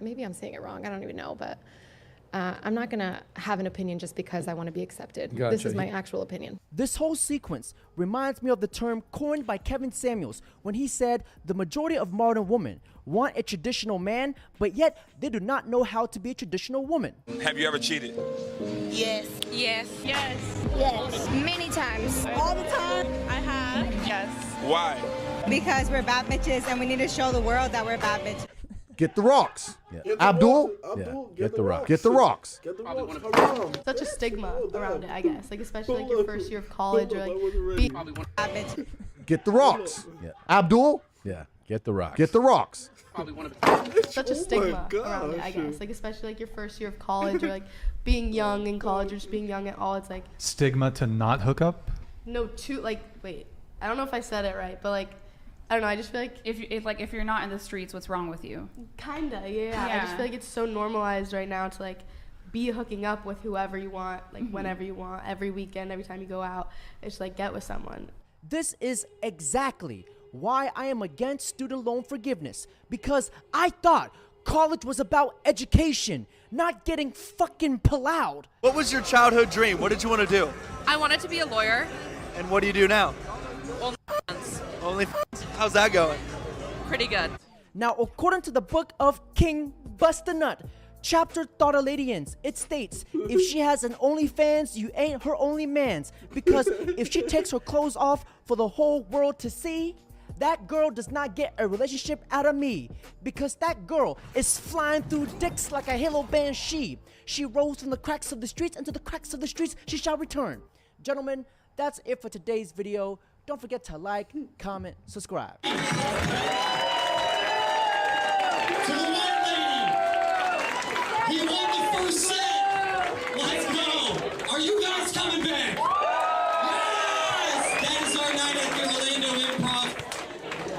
maybe I'm saying it wrong, I don't even know, but I'm not gonna have an opinion just because I want to be accepted. This Gotcha. is my actual opinion. This whole sequence reminds me of the term coined by Kevin Samuels when he said the majority of modern women want a traditional man, but yet they do not know how to be a traditional woman. Have you ever cheated? Yes. Yes. Yes. Yes. Many times. All the time. I have. Yes. Why? Because we're bad bitches and we need to show the world that we're bad bitches. Get the rocks. Get the Abdul? rocks. Yeah. Abdul, Get the rocks. Get the rocks. Get the rocks. Haram. Such a stigma around it, I guess. Like especially like your first year of college or like Get the rocks. Yeah. Abdul? Yeah. Get the rocks. Get the rocks. such a stigma around it, I guess. Like especially like your first year of college or like being young in college or just being young at all. It's like Stigma to not hook up? no wait. I don't know if I said it right, but like I don't know. I just feel like if you're not in the streets, what's wrong with you? Kinda, yeah. I just feel like it's so normalized right now to like be hooking up with whoever you want, like whenever you want, every weekend, every time you go out. It's like get with someone. This is exactly why I am against student loan forgiveness, because I thought college was about education, not getting fucking plowed. What was your childhood dream? What did you want to do? I wanted to be a lawyer. And what do you do now? Only How's that going? pretty good. Now, according to the book of King Busta Nut, chapter Thoughtaladians, it states, if she has an OnlyFans, you ain't her only mans. Because if she takes her clothes off for the whole world to see, that girl does not get a relationship out of me. Because that girl is flying through dicks like a halo band she. She rolls from the cracks of the streets, and to the cracks of the streets she shall return. Gentlemen, that's it for today's video. Don't forget to like, comment, subscribe. To the white lady! He won the first set! Let's go! Are you guys coming back? Yes! That is our night at the Orlando Improv.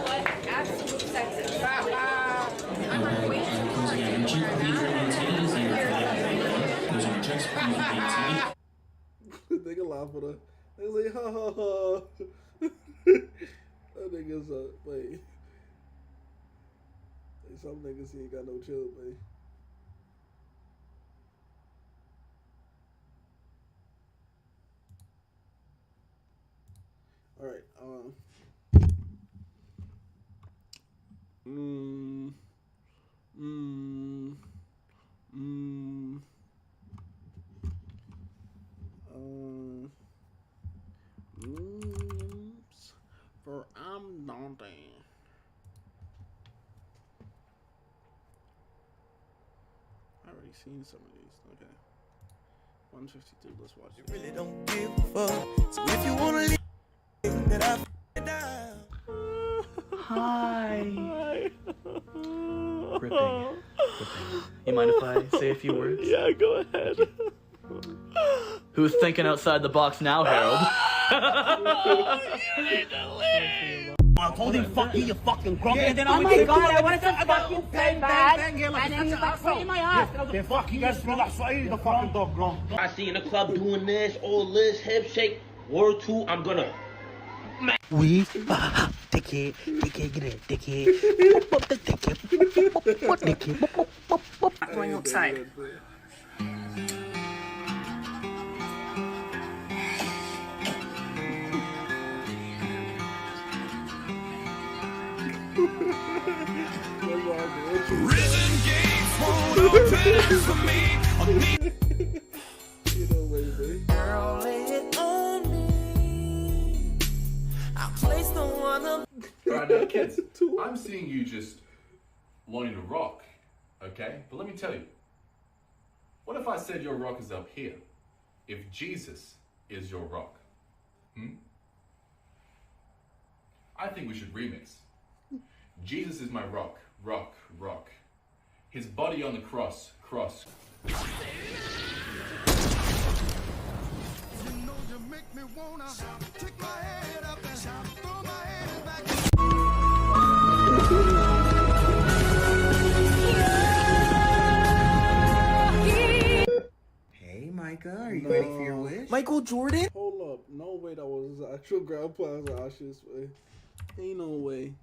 What absolute sexist. They can laugh at her. They say, ha ha ha. That nigga's wait. Some niggas he ain't got no chill, man. Alright, for I'm daunting. I already seen some of these. Okay. 152, let's watch it. Really don't give a fuck. So if you wanna leave that I down. Hi. Gripping. You mind if I say a few words? Yeah, go ahead. Who's thinking outside the box now, Harold? You need to leave. I told him fuck you fucking grump. Yeah, And then oh I'm my like, God, I wanted to fucking say bad. And then he's like, spit in my ass. Then fuck you guys, smell like Swahili, the fucking dog grump. I see in the club doing this, all this, hip shake. Word two, I'm gonna. We dickhead, get in, dickhead. Pop up the dickhead, pop dickhead. Going outside. Risen games won't offend for me. Girl, lay it on me. I place the one of. Alright, now kids, I'm seeing you just wanting to rock, okay? But let me tell you, what if I said your rock is up here? If Jesus is your rock? I think we should remix. Jesus is my rock, rock, rock. His body on the cross, cross. Hey, Micah, are you ready for your wish? Michael Jordan? Hold up. No way that was his actual grandpa's ashes, way. Ain't no way.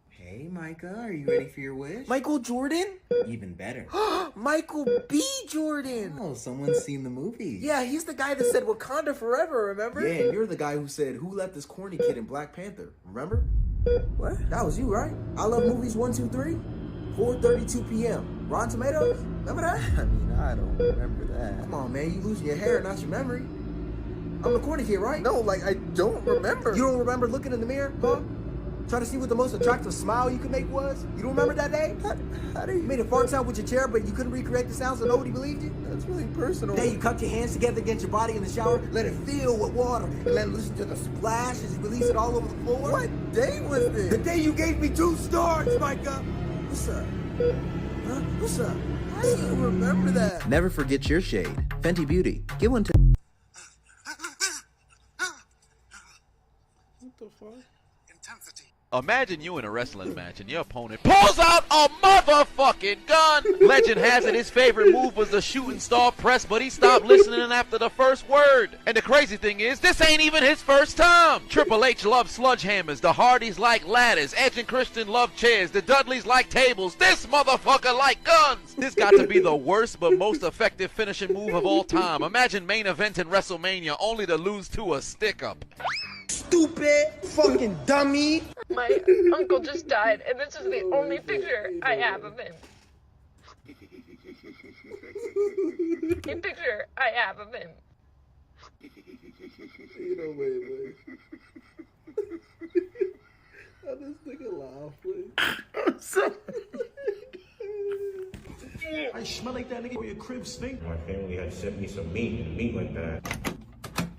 Hey, Micah, are you ready for your wish? Michael Jordan? Even better. Michael B. Jordan. Oh, someone's seen the movie. Yeah, he's the guy that said Wakanda forever, remember? Yeah, and you're the guy who said, who let this corny kid in Black Panther? Remember? What? That was you, right? I love movies 1, 2, 3. 4:32 p.m. Rotten Tomatoes? Remember that? I mean, I don't remember that. Come on, man. You losing your hair, not your memory. I'm the corny kid, right? No, like, I don't remember. You don't remember looking in the mirror, huh? Trying to see what the most attractive smile you could make was? You don't remember that day? How do you made a fart sound with your chair, but you couldn't recreate the sound so nobody believed you? That's really personal. Then you cup your hands together against your body in the shower, let it fill with water, and let it listen to the splash as you release it all over the floor. What day was this? The day you gave me 2 stars, Micah. What's up? Huh? What's up? How do you remember that? Never forget your shade. Fenty Beauty. Get one to. What the fuck? Imagine you in a wrestling match and your opponent pulls out a motherfucking gun. Legend has it his favorite move was the shooting star press, but he stopped listening after the first word. And the crazy thing is, this ain't even his first time. Triple H loved sludgehammers, the Hardys like ladders, Edge and Christian love chairs, the Dudleys like tables, this motherfucker like guns. This got to be the worst but most effective finishing move of all time. Imagine main event in WrestleMania only to lose to a stick-up. Stupid fucking dummy. My uncle just died, and this is the only picture I have of him. The picture I have of him. Ain't no way, man. How this nigga laugh, man? I'm sorry. I smell like that nigga where your crib stink. My family had sent me some meat, and meat went bad.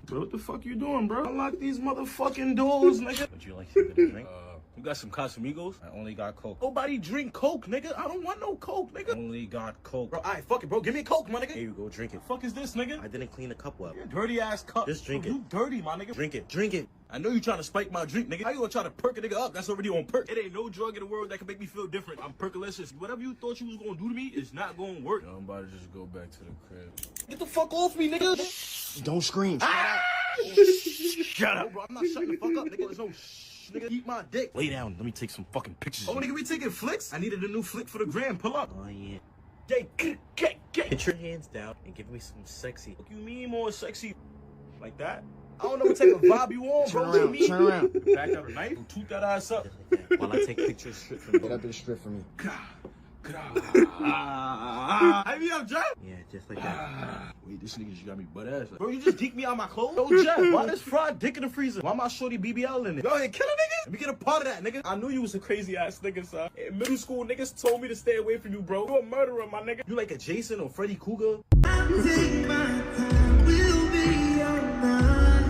Bro, what the fuck you doing, bro? Unlock these motherfucking doors, nigga. Would you like something to drink? You got some Casamigos? I only got Coke. Nobody drink Coke, nigga. I don't want no Coke, nigga. Only got Coke. Bro, alright, fuck it, bro. Give me a Coke, my nigga. Here you go, drink it. Fuck is this, nigga? I didn't clean the cup well. Dirty ass cup. Just drink it. You dirty, my nigga. Drink it. Drink it. I know you trying to spike my drink, nigga. How you gonna try to perk a nigga up? That's already on perk. It ain't no drug in the world that can make me feel different. I'm perkalicious. Whatever you thought you was gonna do to me is not gonna work. I'm about to just go back to the crib. Get the fuck off me, nigga. Don't scream. Shut up, bro. I'm not shutting the fuck up, nigga. There's no nigga. Eat my dick. Lay down. Let me take some fucking pictures. Oh, nigga, we taking flicks? I needed a new flick for the gram. Pull up. Oh, yeah. Get your hands down and give me some sexy. What you mean more sexy? Like that? I don't know what type of vibe you on, bro. Turn around, turn around. Back out a knife and toot that ass up. While I take pictures straight from Get that bitch straight for me. Hype me up, Jeff. Yeah, just like that. Wait, this nigga just got me butt ass. Bro, you just geeked me out my clothes? Yo, Jeff, why this fried dick in the freezer? Why my shorty BBL in it? Go ahead, kill a nigga. Let me get a part of that, nigga. I knew you was a crazy ass nigga, son. In middle school, niggas told me to stay away from you, bro. You a murderer, my nigga. You like a Jason or Freddy Krueger? I'm taking my time, we'll be alright.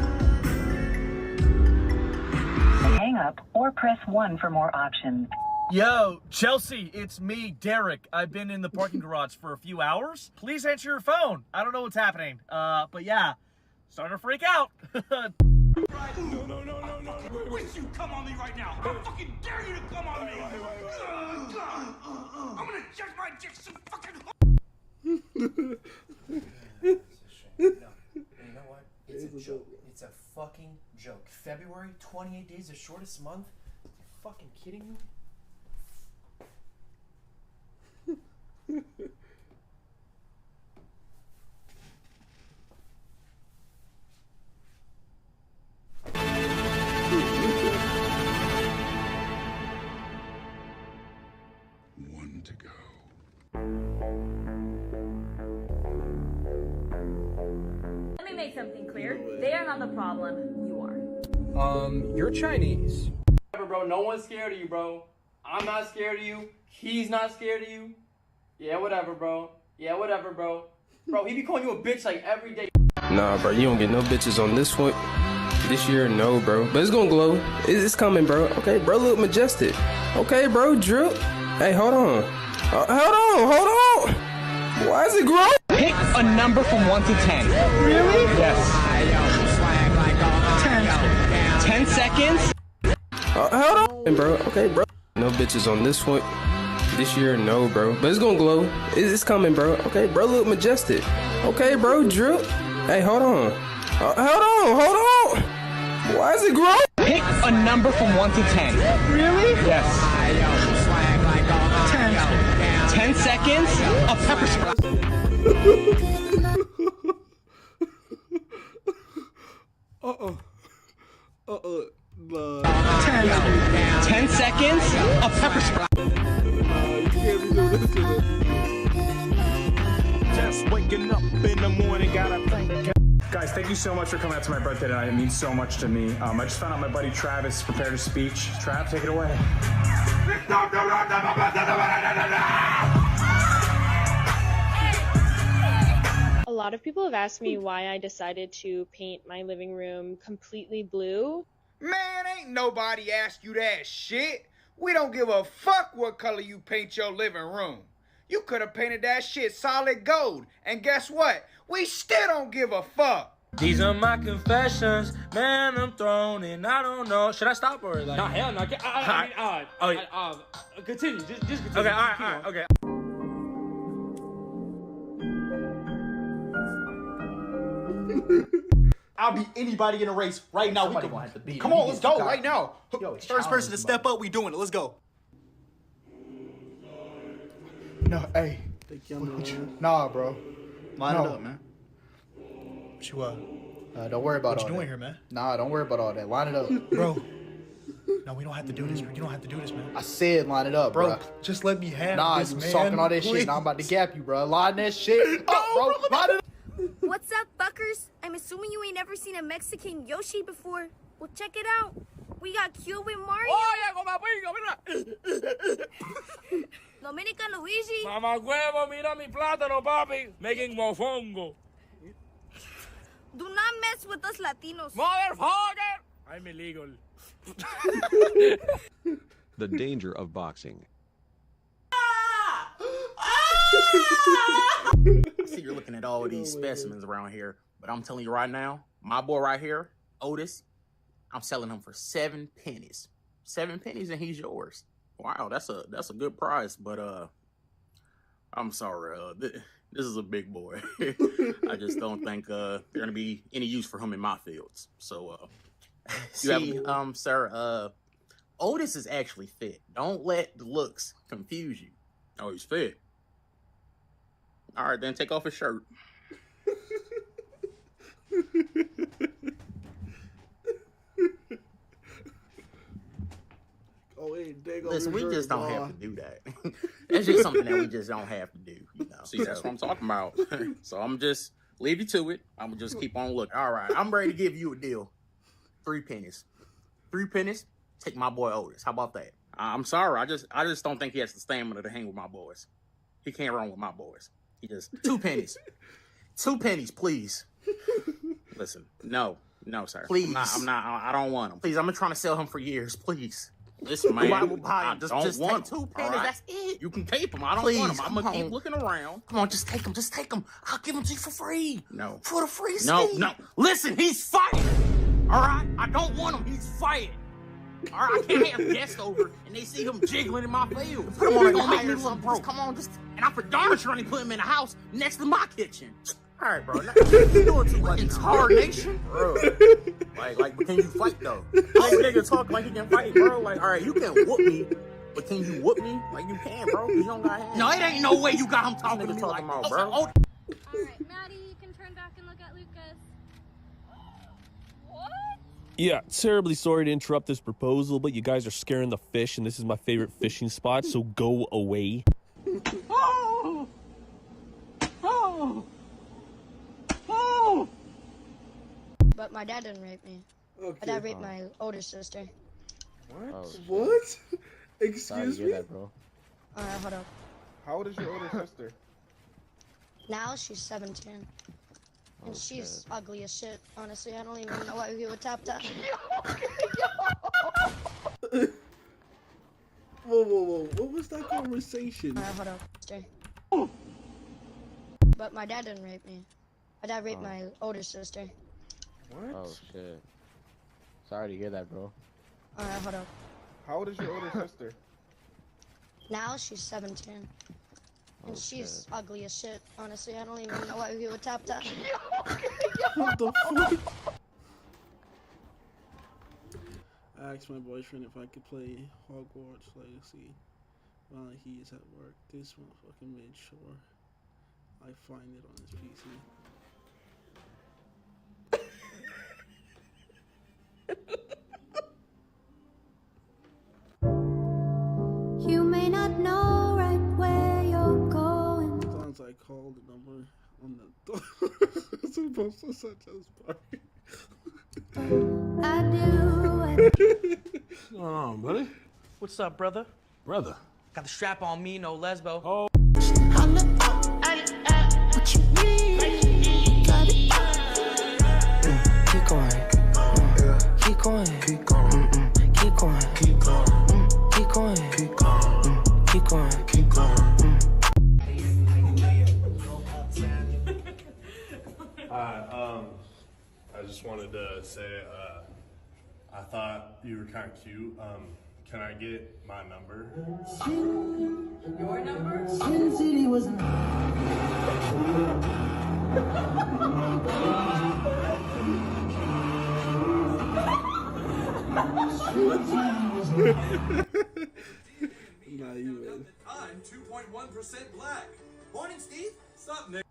Hang up or press 1 for more options. Yo, Chelsea, it's me, Derek. I've been in the parking garage for a few hours. Please answer your phone. I don't know what's happening. But yeah, starting to freak out. No. I wish you come on me right now. I fucking dare you to come on me. I'm gonna check my dick so fucking joke. February, 28 days, the shortest month? Are you fucking kidding me? One to go. Let me make something clear. They are not the problem. You are. You're Chinese. Whatever, bro. No one's scared of you, bro. I'm not scared of you. He's not scared of you. Yeah, whatever, bro. Yeah, whatever, bro. Bro, he be calling you a bitch like every day. Nah, bro, you don't get no bitches on this one. This year, no, bro. But it's gonna glow. It's coming, bro. Okay, bro, look majestic. Okay, bro, drip. Hey, hold on. Hold on. Why is it growing? Pick a number from 1 to 10. Really? Yes. 10 seconds? Hold on, bro. Okay, bro. No bitches on this one. This year, no, bro. But it's gonna glow. It's coming, bro. Okay, bro, look majestic. Okay, bro, drip. Hey, hold on. Hold on. Why is it growing? Pick a number from 1 to 10. Really? Yes. 10 seconds? A pepper spray. 10 seconds? A pepper spray. Just waking up in the morning, gotta thank God. Guys, thank you so much for coming out to my birthday tonight. It means so much to me. I just found out my buddy Travis prepared a speech. Trav, take it away. A lot of people have asked me why I decided to paint my living room completely blue. Man, ain't nobody asked you that shit. We don't give a fuck what color you paint your living room. You could have painted that shit solid gold. And guess what? We still don't give a fuck. These are my confessions, man. I'm thrown and I don't know. Should I stop or like? Nah, hell no. Continue. Just continue. Okay, all right, okay. I'll beat anybody in a race right now. Somebody gonna have to beat Come him. on, He let's gets go the right now. Yo, First person to step up, we doing it. Let's go. No, hey. Nah, bro. Line it up, man. What you Don't worry about What all you doing that. here, man? Nah, don't worry about all that. Line it up. Bro. No, we don't have to do this. You don't have to do this, man. I said line it up, bro. Just let me have this, this, you man. talking all that Please. shit. Now I'm about to gap you, bro. Line that shit up, bro. Line it up. What's up, fuckers? I'm assuming you ain't never seen a Mexican Yoshi before. Well, check it out. We got Q with Mario. Dominica Luigi. Mamá huevo, mira mi plátano, papi. Making mofongo. Do not mess with us Latinos. Motherfucker! I'm illegal. The danger of boxing. I see you're looking at all these specimens around here, but I'm telling you right now, my boy right here, Otis, I'm selling him for 7 pennies. 7 pennies and he's yours. Wow, that's a good price, but I'm sorry, this is a big boy. I just don't think there's gonna be any use for him in my fields. So sir, Otis is actually fit. Don't let the looks confuse you. Oh, he's fit. All right, then take off his shirt. Listen, we just don't have to do that. That's just something that we just don't have to do. You know? See, that's what I'm talking about. So I'm just leave you to it. I'm gonna just keep on looking. All right, I'm ready to give you a deal. 3 pennies. 3 pennies. Take my boy Otis. How about that? I'm sorry. I just don't think he has the stamina to hang with my boys. He can't run with my boys. He just 2 pennies. 2 pennies, please. Listen, no, sir. Please, I don't want him. Please, I've been trying to sell him for years. Please, listen, man. I just want take 2 pennies. Right? That's it. You can keep him. I don't want him. I'm gonna keep looking around. Come on, just take him. Just take him. I'll give him to you for free. No, for the free. No. Listen, he's fighting. All right, I don't want him. He's fighting. All right, I can't have guests over and they see him jiggling in my field. Put him on, gonna make me look broke. Come on, and I for darn sure only put him in a house next to my kitchen. All right, bro. You're doing too much. Incarnation, bro. Like, can you fight though? Like, nigga talk like he can fight, bro. Like, all right, you can whoop me, but can you whoop me? Like, you can, bro. You don't got hands. No, it ain't no way you got him talking to me like about, bro. All right, Maddie, you can turn back and look at Lucas. What? Yeah, terribly sorry to interrupt this proposal, but you guys are scaring the fish, and this is my favorite fishing spot, so go away. Oh! Oh! Oh! But my dad didn't rape me. Okay. My dad raped my older sister. What? Oh, shit. What? Sorry Excuse to me? hear that, bro. Alright, hold up. How old is your older sister? Now she's 17. And she's ugly as shit. Honestly, I don't even know why we would tap that. Whoa. What was that conversation? Alright, hold up. Sister. But my dad didn't rape me. My dad raped my older sister. What? Oh, shit. Sorry to hear that, bro. Alright, hold up. How old is your older sister? Now she's 17. And she's ugly as shit. Honestly, I don't even know why we would tap that. What the fuck? I asked my boyfriend if I could play Hogwarts Legacy while he is at work. This motherfucker made sure I find it on his PC. You may not know right where you're going. Sometimes I call the number on the door. It's supposed to such as party. I do. What's going on, buddy? What's up, brother? Brother. Got the strap on me, no lesbo. Oh. What you need? Got it. Keep going. Keep going. Keep going. Keep going. Keep going. Keep going. Keep going. Keep going. Keep going. I just wanted to say, I thought you were kind of cute. Can I get my number? Your number? Sin City was Nah, you win. I'm 2.1% black. Morning, Steve. What's up, Nick?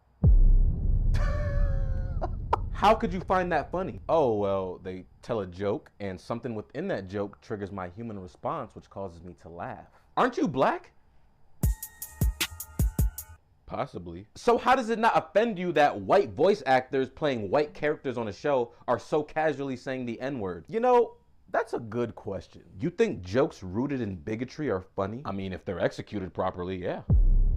How could you find that funny? Oh, well, they tell a joke, and something within that joke triggers my human response, which causes me to laugh. Aren't you black? Possibly. So how does it not offend you that white voice actors playing white characters on a show are so casually saying the N-word? You know, that's a good question. You think jokes rooted in bigotry are funny? I mean, if they're executed properly, yeah.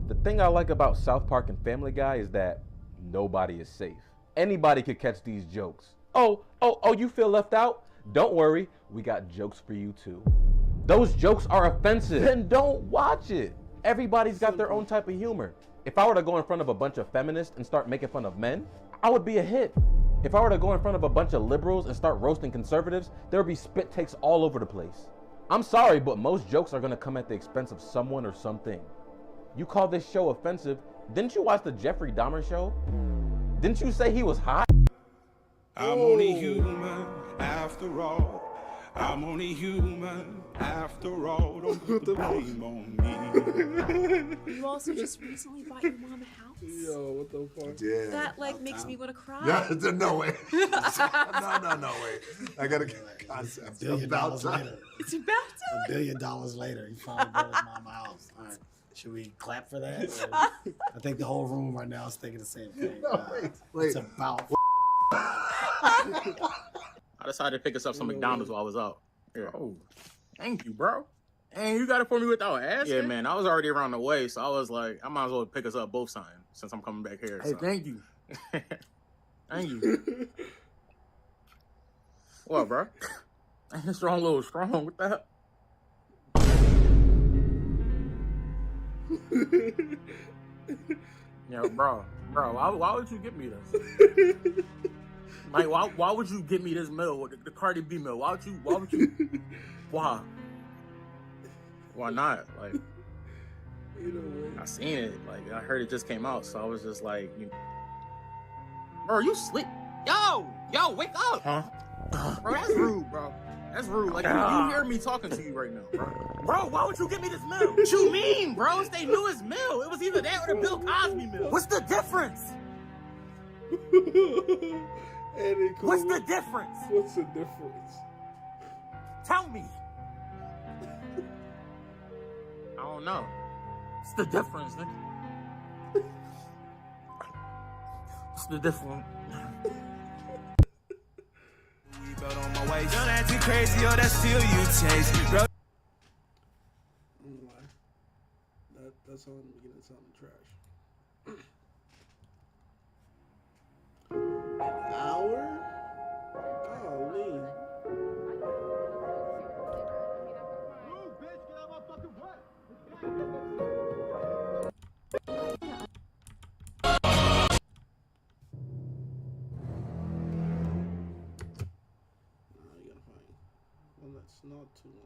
The thing I like about South Park and Family Guy is that nobody is safe. Anybody could catch these jokes. Oh, you feel left out? Don't worry, we got jokes for you too. Those jokes are offensive, then don't watch it. Everybody's got their own type of humor. If I were to go in front of a bunch of feminists and start making fun of men, I would be a hit. If I were to go in front of a bunch of liberals and start roasting conservatives, there would be spit takes all over the place. I'm sorry, but most jokes are gonna come at the expense of someone or something. You call this show offensive? Didn't you watch the Jeffrey Dahmer show? Didn't you say he was hot? I'm only human after all. I'm only human after all. Don't put the blame on me. You also just recently bought your mom a house? Yo, what the fuck? Yeah. That like makes me want to cry. No way. No way. I got a concept. $1 billion later. It's about time. $1 billion later, he finally bought his mama a house. All right. Should we clap for that? Or, I think the whole room right now is thinking the same thing. No, wait. It's about. I decided to pick us up some McDonald's while I was out. Yeah. Oh, thank you, bro. And you got it for me without asking? Yeah, man. I was already around the way, so I was like, I might as well pick us up both times since I'm coming back here. Hey, thank you. Thank you. What, bro? Ain't this strong little strong? What the hell? Yo, bro, why would you get me this? Like, why would you get me this meal, the Cardi B meal? Why would you, why? Why not? Like, I seen it, like, I heard it just came out, so I was just like, Bro, you sleep. Yo, wake up. Huh? Bro, that's rude, bro. That's rude. Like, you hear me talking to you right now, bro. Bro, why would you give me this meal? What you mean, bro? It's their newest meal. It was either that or the Bill Cosby meal. What's the difference? What's the difference? What's the difference? Tell me. I don't know. What's the difference, nigga? What's the difference? Belt on my waist. Don't act too crazy or that still you taste. Bro. That's on the beginning, something trash. An hour? Golly. One that's not too long.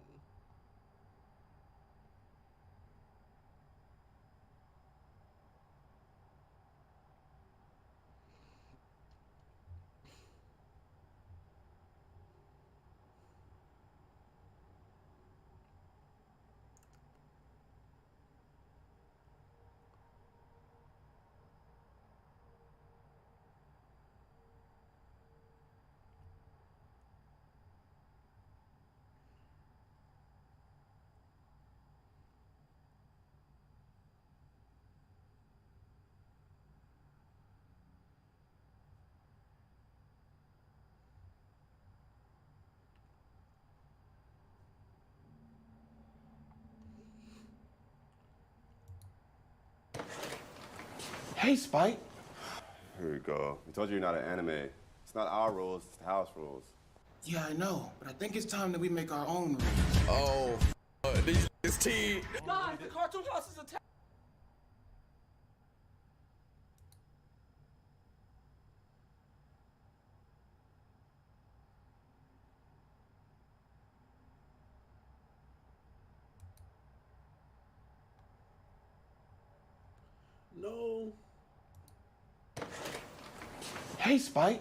Hey, Spike. Here we go. We told you you're not an anime. It's not our rules, it's the house rules. Yeah, I know, but I think it's time that we make our own rules. Oh, this tea. Guys, the cartoon house is attacked. No. Hey, Spike.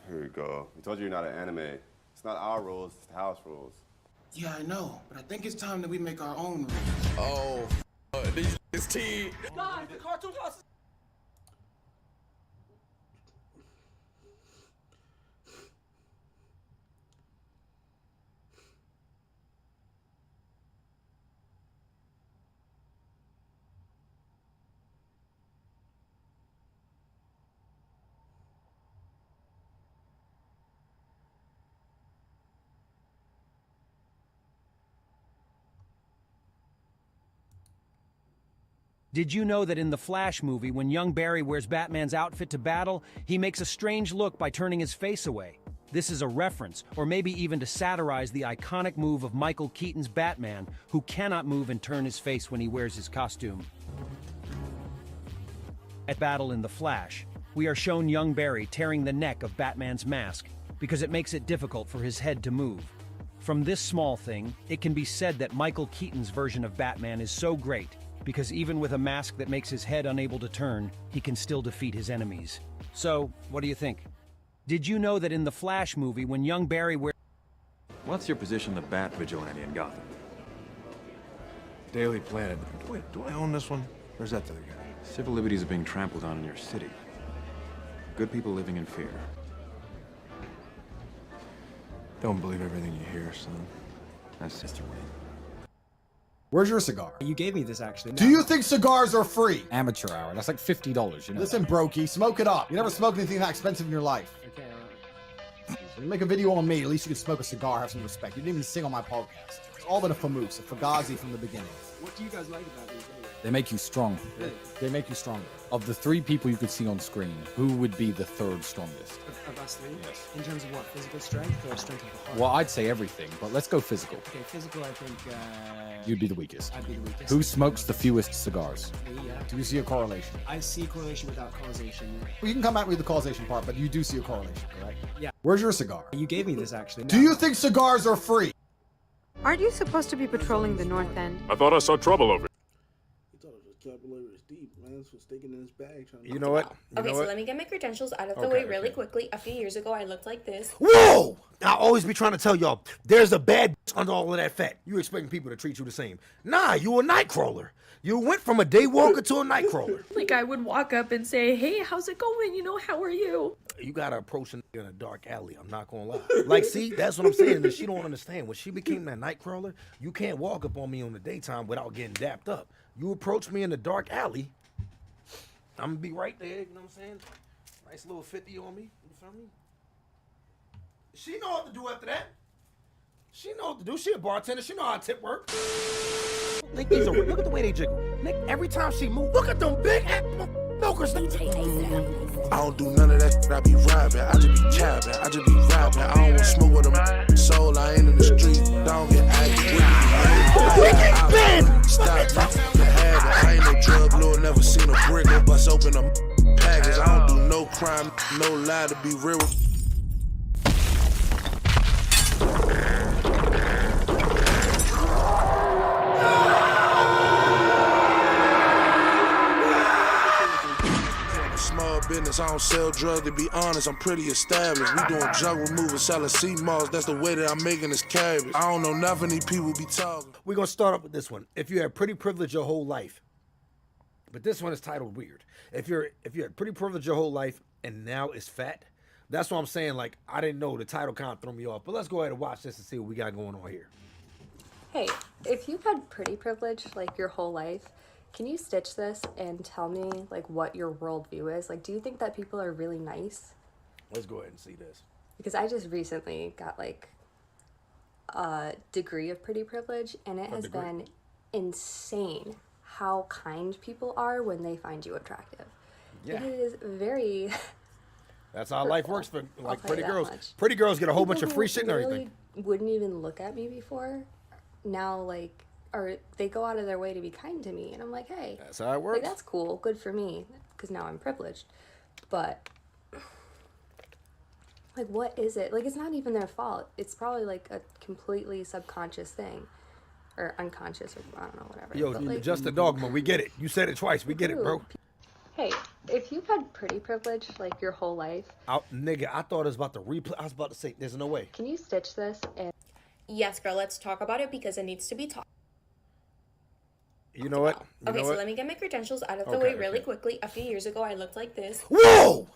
Here we go. We told you you're not an anime. It's not our rules, it's the house rules. Yeah, I know, but I think it's time that we make our own rules. Oh, this tea. Guys, the cartoon house is... Did you know that in the Flash movie, when young Barry wears Batman's outfit to battle, he makes a strange look by turning his face away? This is a reference, or maybe even to satirize the iconic move of Michael Keaton's Batman, who cannot move and turn his face when he wears his costume. At Battle in the Flash, we are shown young Barry tearing the neck of Batman's mask, because it makes it difficult for his head to move. From this small thing, it can be said that Michael Keaton's version of Batman is so great, because even with a mask that makes his head unable to turn, he can still defeat his enemies. So, what do you think? Did you know that in the Flash movie, when young Barry wears... What's your position, the Bat Vigilante in Gotham? Daily Planet. Wait, do I own this one? Or is that the other guy? Civil liberties are being trampled on in your city. Good people living in fear. Don't believe everything you hear, son. That's Sister Wayne. Where's your cigar? You gave me this, actually. Do you think cigars are free? Amateur hour. That's like $50, you know? Listen, brokey, smoke it up. You never smoked anything that expensive in your life. Okay, You make a video on me, at least you can smoke a cigar, have some respect. You didn't even sing on my podcast. It's all been a famoose, a fugazi from the beginning. What do you guys like about these videos? They make you strong. Really? They make you stronger. Of the three people you could see on screen, who would be the third strongest? Of us three? Yes. In terms of what? Physical strength or strength of the heart? Well, I'd say everything, but let's go physical. Okay, physical, I think, You'd be the weakest. I'd be the weakest. Who smokes the fewest cigars? Me, yeah. Do you see a correlation? I see correlation without causation. Well, you can come back with the causation part, but you do see a correlation, correct? Yeah. Where's your cigar? You gave me this, actually. Do you think cigars are free? Aren't you supposed to be patrolling the north end? I thought I saw trouble over here. vocabulary is deep, man. This was sticking in his bag. Trying to You know what? Okay, so let me get my credentials out of the way really quickly. A few years ago, I looked like this. Whoa! I'll always be trying to tell y'all, there's a bad bitch under all of that fat. You expecting people to treat you the same. Nah, you a nightcrawler. You went from a daywalker to a nightcrawler. Like, I would walk up and say, hey, how's it going? You know, how are you? You gotta approach a in a dark alley, I'm not gonna lie. Like, see, that's what I'm saying, that she don't understand. When she became that nightcrawler, you can't walk up on me on the daytime without getting dapped up. You approach me in the dark alley, I'm gonna be right there, you know what I'm saying? Nice little 50 on me, you feel me? She know what to do after that. She know what to do. She a bartender. She know how tip work. Like, these are, look at the way they jiggle. Nick, every time she move, look at them big milkers. I don't do none of that. I be rapping. I just be capping. I just be rapping. I don't want to smoke with them. Soul, I ain't in the street. Don't get active with me. Stop the habit. I ain't no drug lord. Never seen a brick or bust open a package. I don't do no crime, no lie to be real. Business. I don't sell drugs, to be honest, I'm pretty established. We doing drug removal, selling sea moss. That's the way that I'm making this cabbage. I don't know nothing these people be talking. We're gonna start up with this one. If you had pretty privilege your whole life, but this one is titled weird. If you had pretty privilege your whole life and now it's fat, that's what I'm saying. Like, I didn't know, the title kind of threw me off. But let's go ahead and watch this and see what we got going on here. Hey, if you've had pretty privilege like your whole life, can you stitch this and tell me, like, what your worldview is? Like, do you think that people are really nice? Let's go ahead and see this. Because I just recently got, like, a degree of pretty privilege, and it has been insane how kind people are when they find you attractive. Yeah. It is very... That's how life works for, like, pretty girls. Much. Pretty girls get a whole bunch of free shit and everything. Wouldn't even look at me before. Now, like... or they go out of their way to be kind to me, and I'm like, hey, that's how it works. Like, that's cool, good for me, because now I'm privileged. But like, what is it? Like, it's not even their fault. It's probably like a completely subconscious thing, or unconscious, or I don't know, whatever. Yo, but, like, just a dogma. We get it. You said it twice. We get it, bro. Hey, if you've had pretty privilege like your whole life, nigga, I thought it was about to replay. I was about to say, there's no way. Can you stitch this? And yes, girl, let's talk about it because it needs to be talked. You know what? Okay, so let me get my credentials out of the way really quickly. A few years ago, I looked like this. Whoa!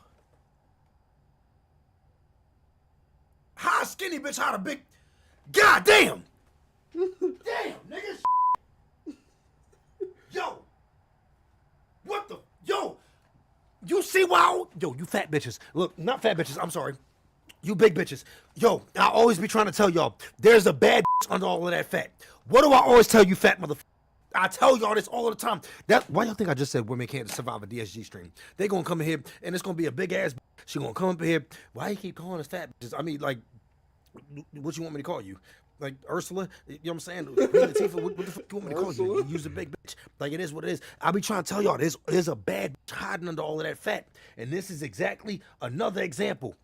How skinny bitch, how the big... God damn! Damn, niggas! Yo! What the... Yo! You see why... Yo, you fat bitches. Look, not fat bitches, I'm sorry. You big bitches. Yo, I'll always be trying to tell y'all, there's a bad bitch under all of that fat. What do I always tell you fat motherfuckers? I tell y'all this all the time. Why y'all think I just said women can't survive a DSG stream? They gonna come in here and it's gonna be a big ass. She gonna come up in here. Why you keep calling us fat bitches? I mean, like, what you want me to call you? Like Ursula? You know what I'm saying? Latifah, what the fuck you want me to call you? You use a big bitch. Like, it is what it is. I be trying to tell y'all, there's a bad bitch hiding under all of that fat, and this is exactly another example.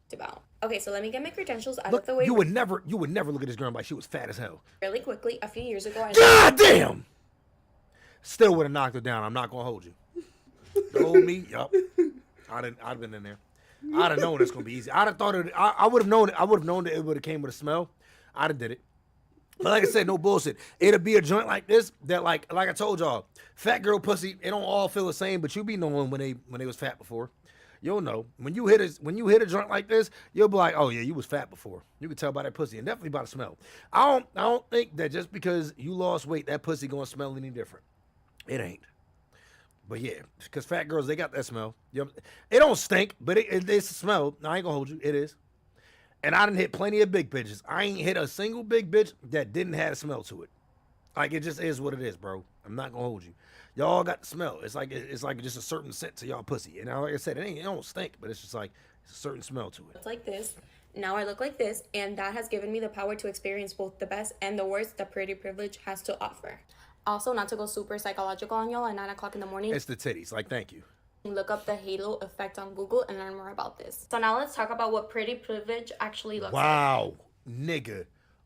Okay, so let me get my credentials out of the way. You would never look at this girl like she was fat as hell. Really quickly, a few years ago. God damn! Still would have knocked her down. I'm not gonna hold you. Hold me, yup. I'd have been in there. I'd have known it's gonna be easy. I'd have thought it. I would have known it. I would have known that it would have came with a smell. I'd have did it. But like I said, no bullshit. It'll be a joint like this that, like I told y'all, fat girl pussy. It don't all feel the same, but you be knowing when they was fat before. You'll know when you hit a joint like this, you'll be like, oh yeah, you was fat before. You can tell by that pussy, and definitely by the smell. I don't think that just because you lost weight, that pussy gonna smell any different. It ain't. But yeah, because fat girls, they got that smell. You know, it don't stink, but it's a smell. I ain't gonna hold you. It is. And I done hit plenty of big bitches. I ain't hit a single big bitch that didn't have a smell to it. Like, it just is what it is, bro. I'm not gonna hold you. Y'all got the smell. It's like just a certain scent to y'all pussy. And now, like I said, it don't stink, but it's just like it's a certain smell to it. It's like this. Now I look like this, and that has given me the power to experience both the best and the worst that pretty privilege has to offer. Also, not to go super psychological on y'all at 9 o'clock in the morning. It's the titties. Like, thank you. Look up the halo effect on Google and learn more about this. So now let's talk about what pretty privilege actually looks like. Wow, nigga.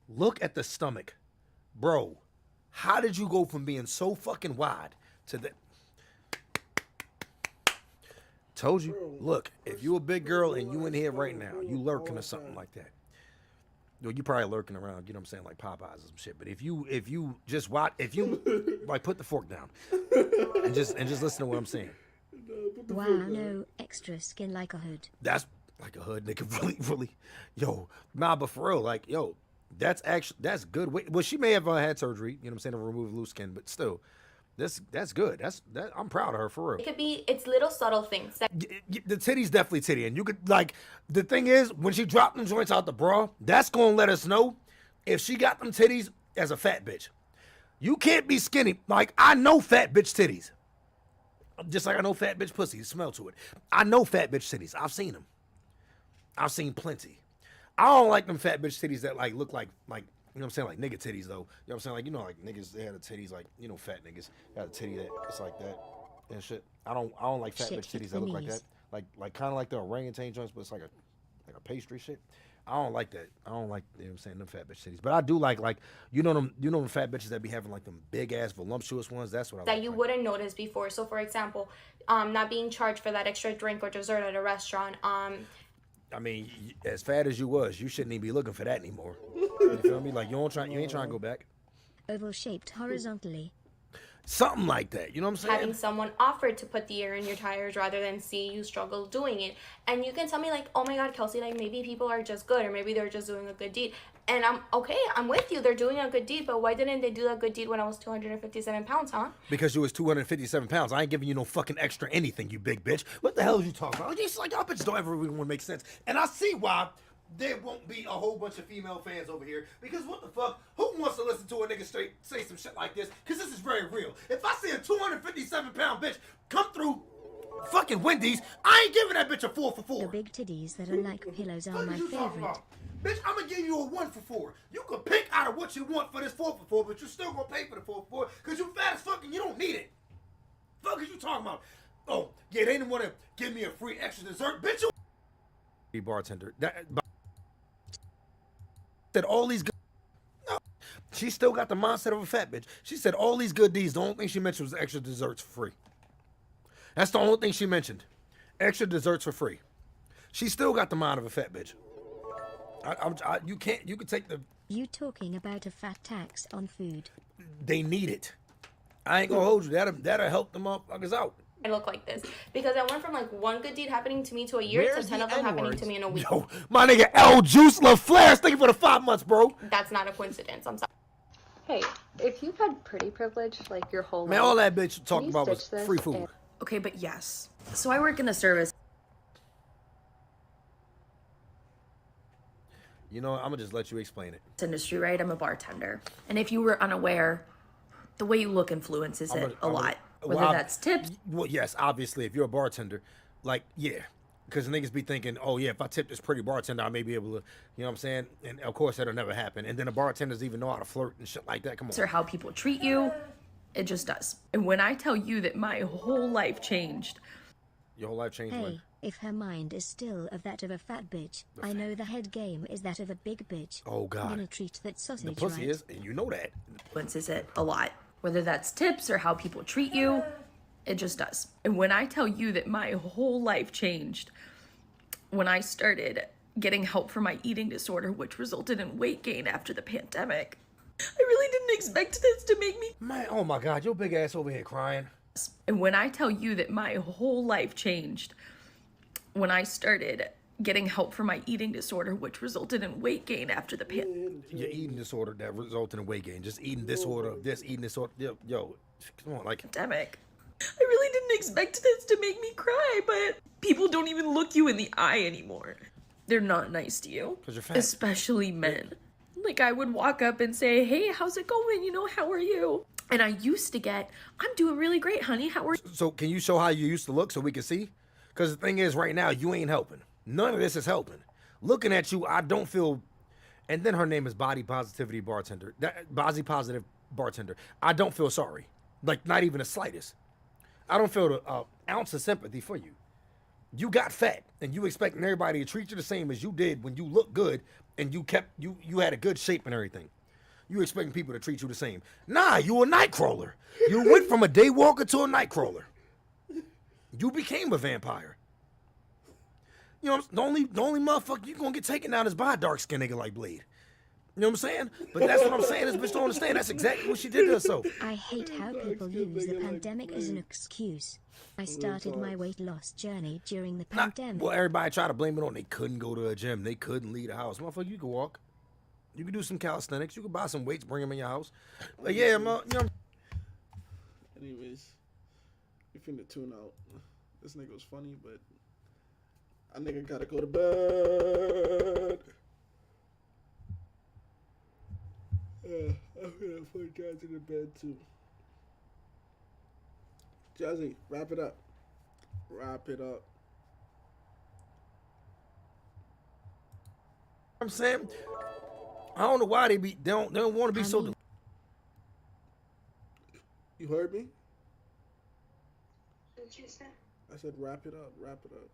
Look at the stomach. Bro, how did you go from being so fucking wide to that? Told you. Look, if you a big girl and you in here right now, you lurking or something like that. Well, you probably lurking around, you know what I'm saying, like Popeyes or some shit. But if you just watch, if you like put the fork down and just listen to what I'm saying. Wow, no extra skin like a hood. That's like a hood, nigga. Really, yo, nah, but for real, like, yo, that's good. Well, she may have had surgery, you know what I'm saying, to remove loose skin, but still, that's good. I'm proud of her, for real. It's little subtle things. The titty's definitely titty, and you could, like, the thing is, when she dropped them joints out the bra, that's gonna let us know if she got them titties as a fat bitch. You can't be skinny. Like, I know fat bitch titties. Just like I know fat bitch pussy, smell to it. I know fat bitch titties. I've seen them. I've seen plenty. I don't like them fat bitch titties that like look like you know what I'm saying, like nigga titties though. You know what I'm saying, like, you know, like niggas, they had the titties like, you know, fat niggas got a titty that it's like that and shit. I don't like fat bitch titties that look like that. Like kind of like the orangutan joints, but it's like a pastry shit. I don't like that. I don't like, you know what I'm saying, them fat bitch titties. But I do like you know them fat bitches that be having like them big ass voluptuous ones. That's what I like. That you wouldn't notice before. So for example, not being charged for that extra drink or dessert at a restaurant. I mean, as fat as you was, you shouldn't even be looking for that anymore. You feel me? Like, you ain't trying to go back. Oval shaped horizontally. Something like that, you know what I'm saying? Having someone offer to put the air in your tires rather than see you struggle doing it. And you can tell me like, oh my God, Kelsey, like maybe people are just good or maybe they're just doing a good deed. And I'm okay, I'm with you, they're doing a good deed, but why didn't they do that good deed when I was 257 pounds, huh? Because you was 257 pounds. I ain't giving you no fucking extra anything, you big bitch. What the hell is you talking about? It's like, y'all bitches don't ever really want to make sense. And I see why there won't be a whole bunch of female fans over here. Because what the fuck? Who wants to listen to a nigga straight say some shit like this? Because this is very real. If I see a 257-pound bitch come through fucking Wendy's, I ain't giving that bitch a 4 for 4. The big titties that are like pillows are my favorite. Bitch, I'm gonna give you a 1 for 4. You can pick out of what you want for this 4 for 4, but you still gonna pay for the 4 for 4 because you fat as fuck and you don't need it. Fuck is you talking about? Oh, yeah, they didn't want to give me a free extra dessert. Bitch, you bartender. Said all these good. No, she still got the mindset of a fat bitch. She said all these good deeds. The only thing she mentioned was extra desserts for free. That's the only thing she mentioned. Extra desserts for free. She still got the mind of a fat bitch. You can take the... You talking about a fat tax on food. They need it. I ain't gonna hold you. That'll help them motherfuckers out. I look like this because I went from like one good deed happening to me to a year to 10 of them happening to me in a week. Yo, my nigga L Juice LaFleur, thank you for the 5 months, bro. That's not a coincidence. I'm sorry. Hey, if you've had pretty privilege like your whole life, man, all that bitch talking about was free food. Okay, but yes. So I work in the service. You know, I'm gonna just let you explain it. Industry, right? I'm a bartender. And if you were unaware, the way you look influences it a lot. Whether that's tips. Well, yes, obviously, if you're a bartender, like, yeah. Because niggas be thinking, oh, yeah, if I tip this pretty bartender, I may be able to, you know what I'm saying? And, of course, that'll never happen. And then the bartenders even know how to flirt and shit like that. Come on. Or how people treat you. It just does. And when I tell you that my whole life changed. Your whole life changed when? If her mind is still of that of a fat bitch, I know the head game is that of a big bitch. Oh, God. I'm gonna treat that sausage the pussy right. is, and you know that. Influences it a lot. Whether that's tips or how people treat you, it just does. And when I tell you that my whole life changed when I started getting help for my eating disorder, which resulted in weight gain after the pandemic, I really didn't expect this to make me... Man, oh my God, your big ass over here crying. And when I tell you that my whole life changed when I started getting help for my eating disorder, which resulted in weight gain after the pandemic. Your eating disorder that resulted in weight gain. Just eating disorder of this, eating disorder. Yo, come on, like... Pandemic. I really didn't expect this to make me cry, but people don't even look you in the eye anymore. They're not nice to you. 'Cause you're fat. Especially men. Like, I would walk up and say, hey, how's it going? You know, how are you? And I used to get, I'm doing really great, honey. How are you? So can you show how you used to look so we can see? Because the thing is, right now, you ain't helping. None of this is helping. Looking at you, I don't feel... And then her name is Body Positivity Bartender. Body Positive Bartender. I don't feel sorry. Like, not even the slightest. I don't feel an ounce of sympathy for you. You got fat, and you expecting everybody to treat you the same as you did when you looked good, and you had a good shape and everything. You expecting people to treat you the same. Nah, you a nightcrawler. You went from a day walker to a nightcrawler. You became a vampire. You know, the only motherfucker you gonna get taken down is by a dark skinned nigga like Blade. You know what I'm saying? But that's what I'm saying. This bitch don't understand. That's exactly what she did to herself. I hate how people use the pandemic as an excuse. I started my weight loss journey during the pandemic. Well, everybody try to blame it on they couldn't go to a gym. They couldn't leave the house. Motherfucker, you can walk. You can do some calisthenics. You can buy some weights, bring them in your house. But yeah, you know. Anyways, we finna tune out. This nigga was funny, but I nigga gotta go to bed. I'm gonna put Jazzy to bed too. Jazzy, wrap it up. Wrap it up. I'm saying, I don't know why they don't want to be so. You heard me? What did you say? I said wrap it up. Wrap it up.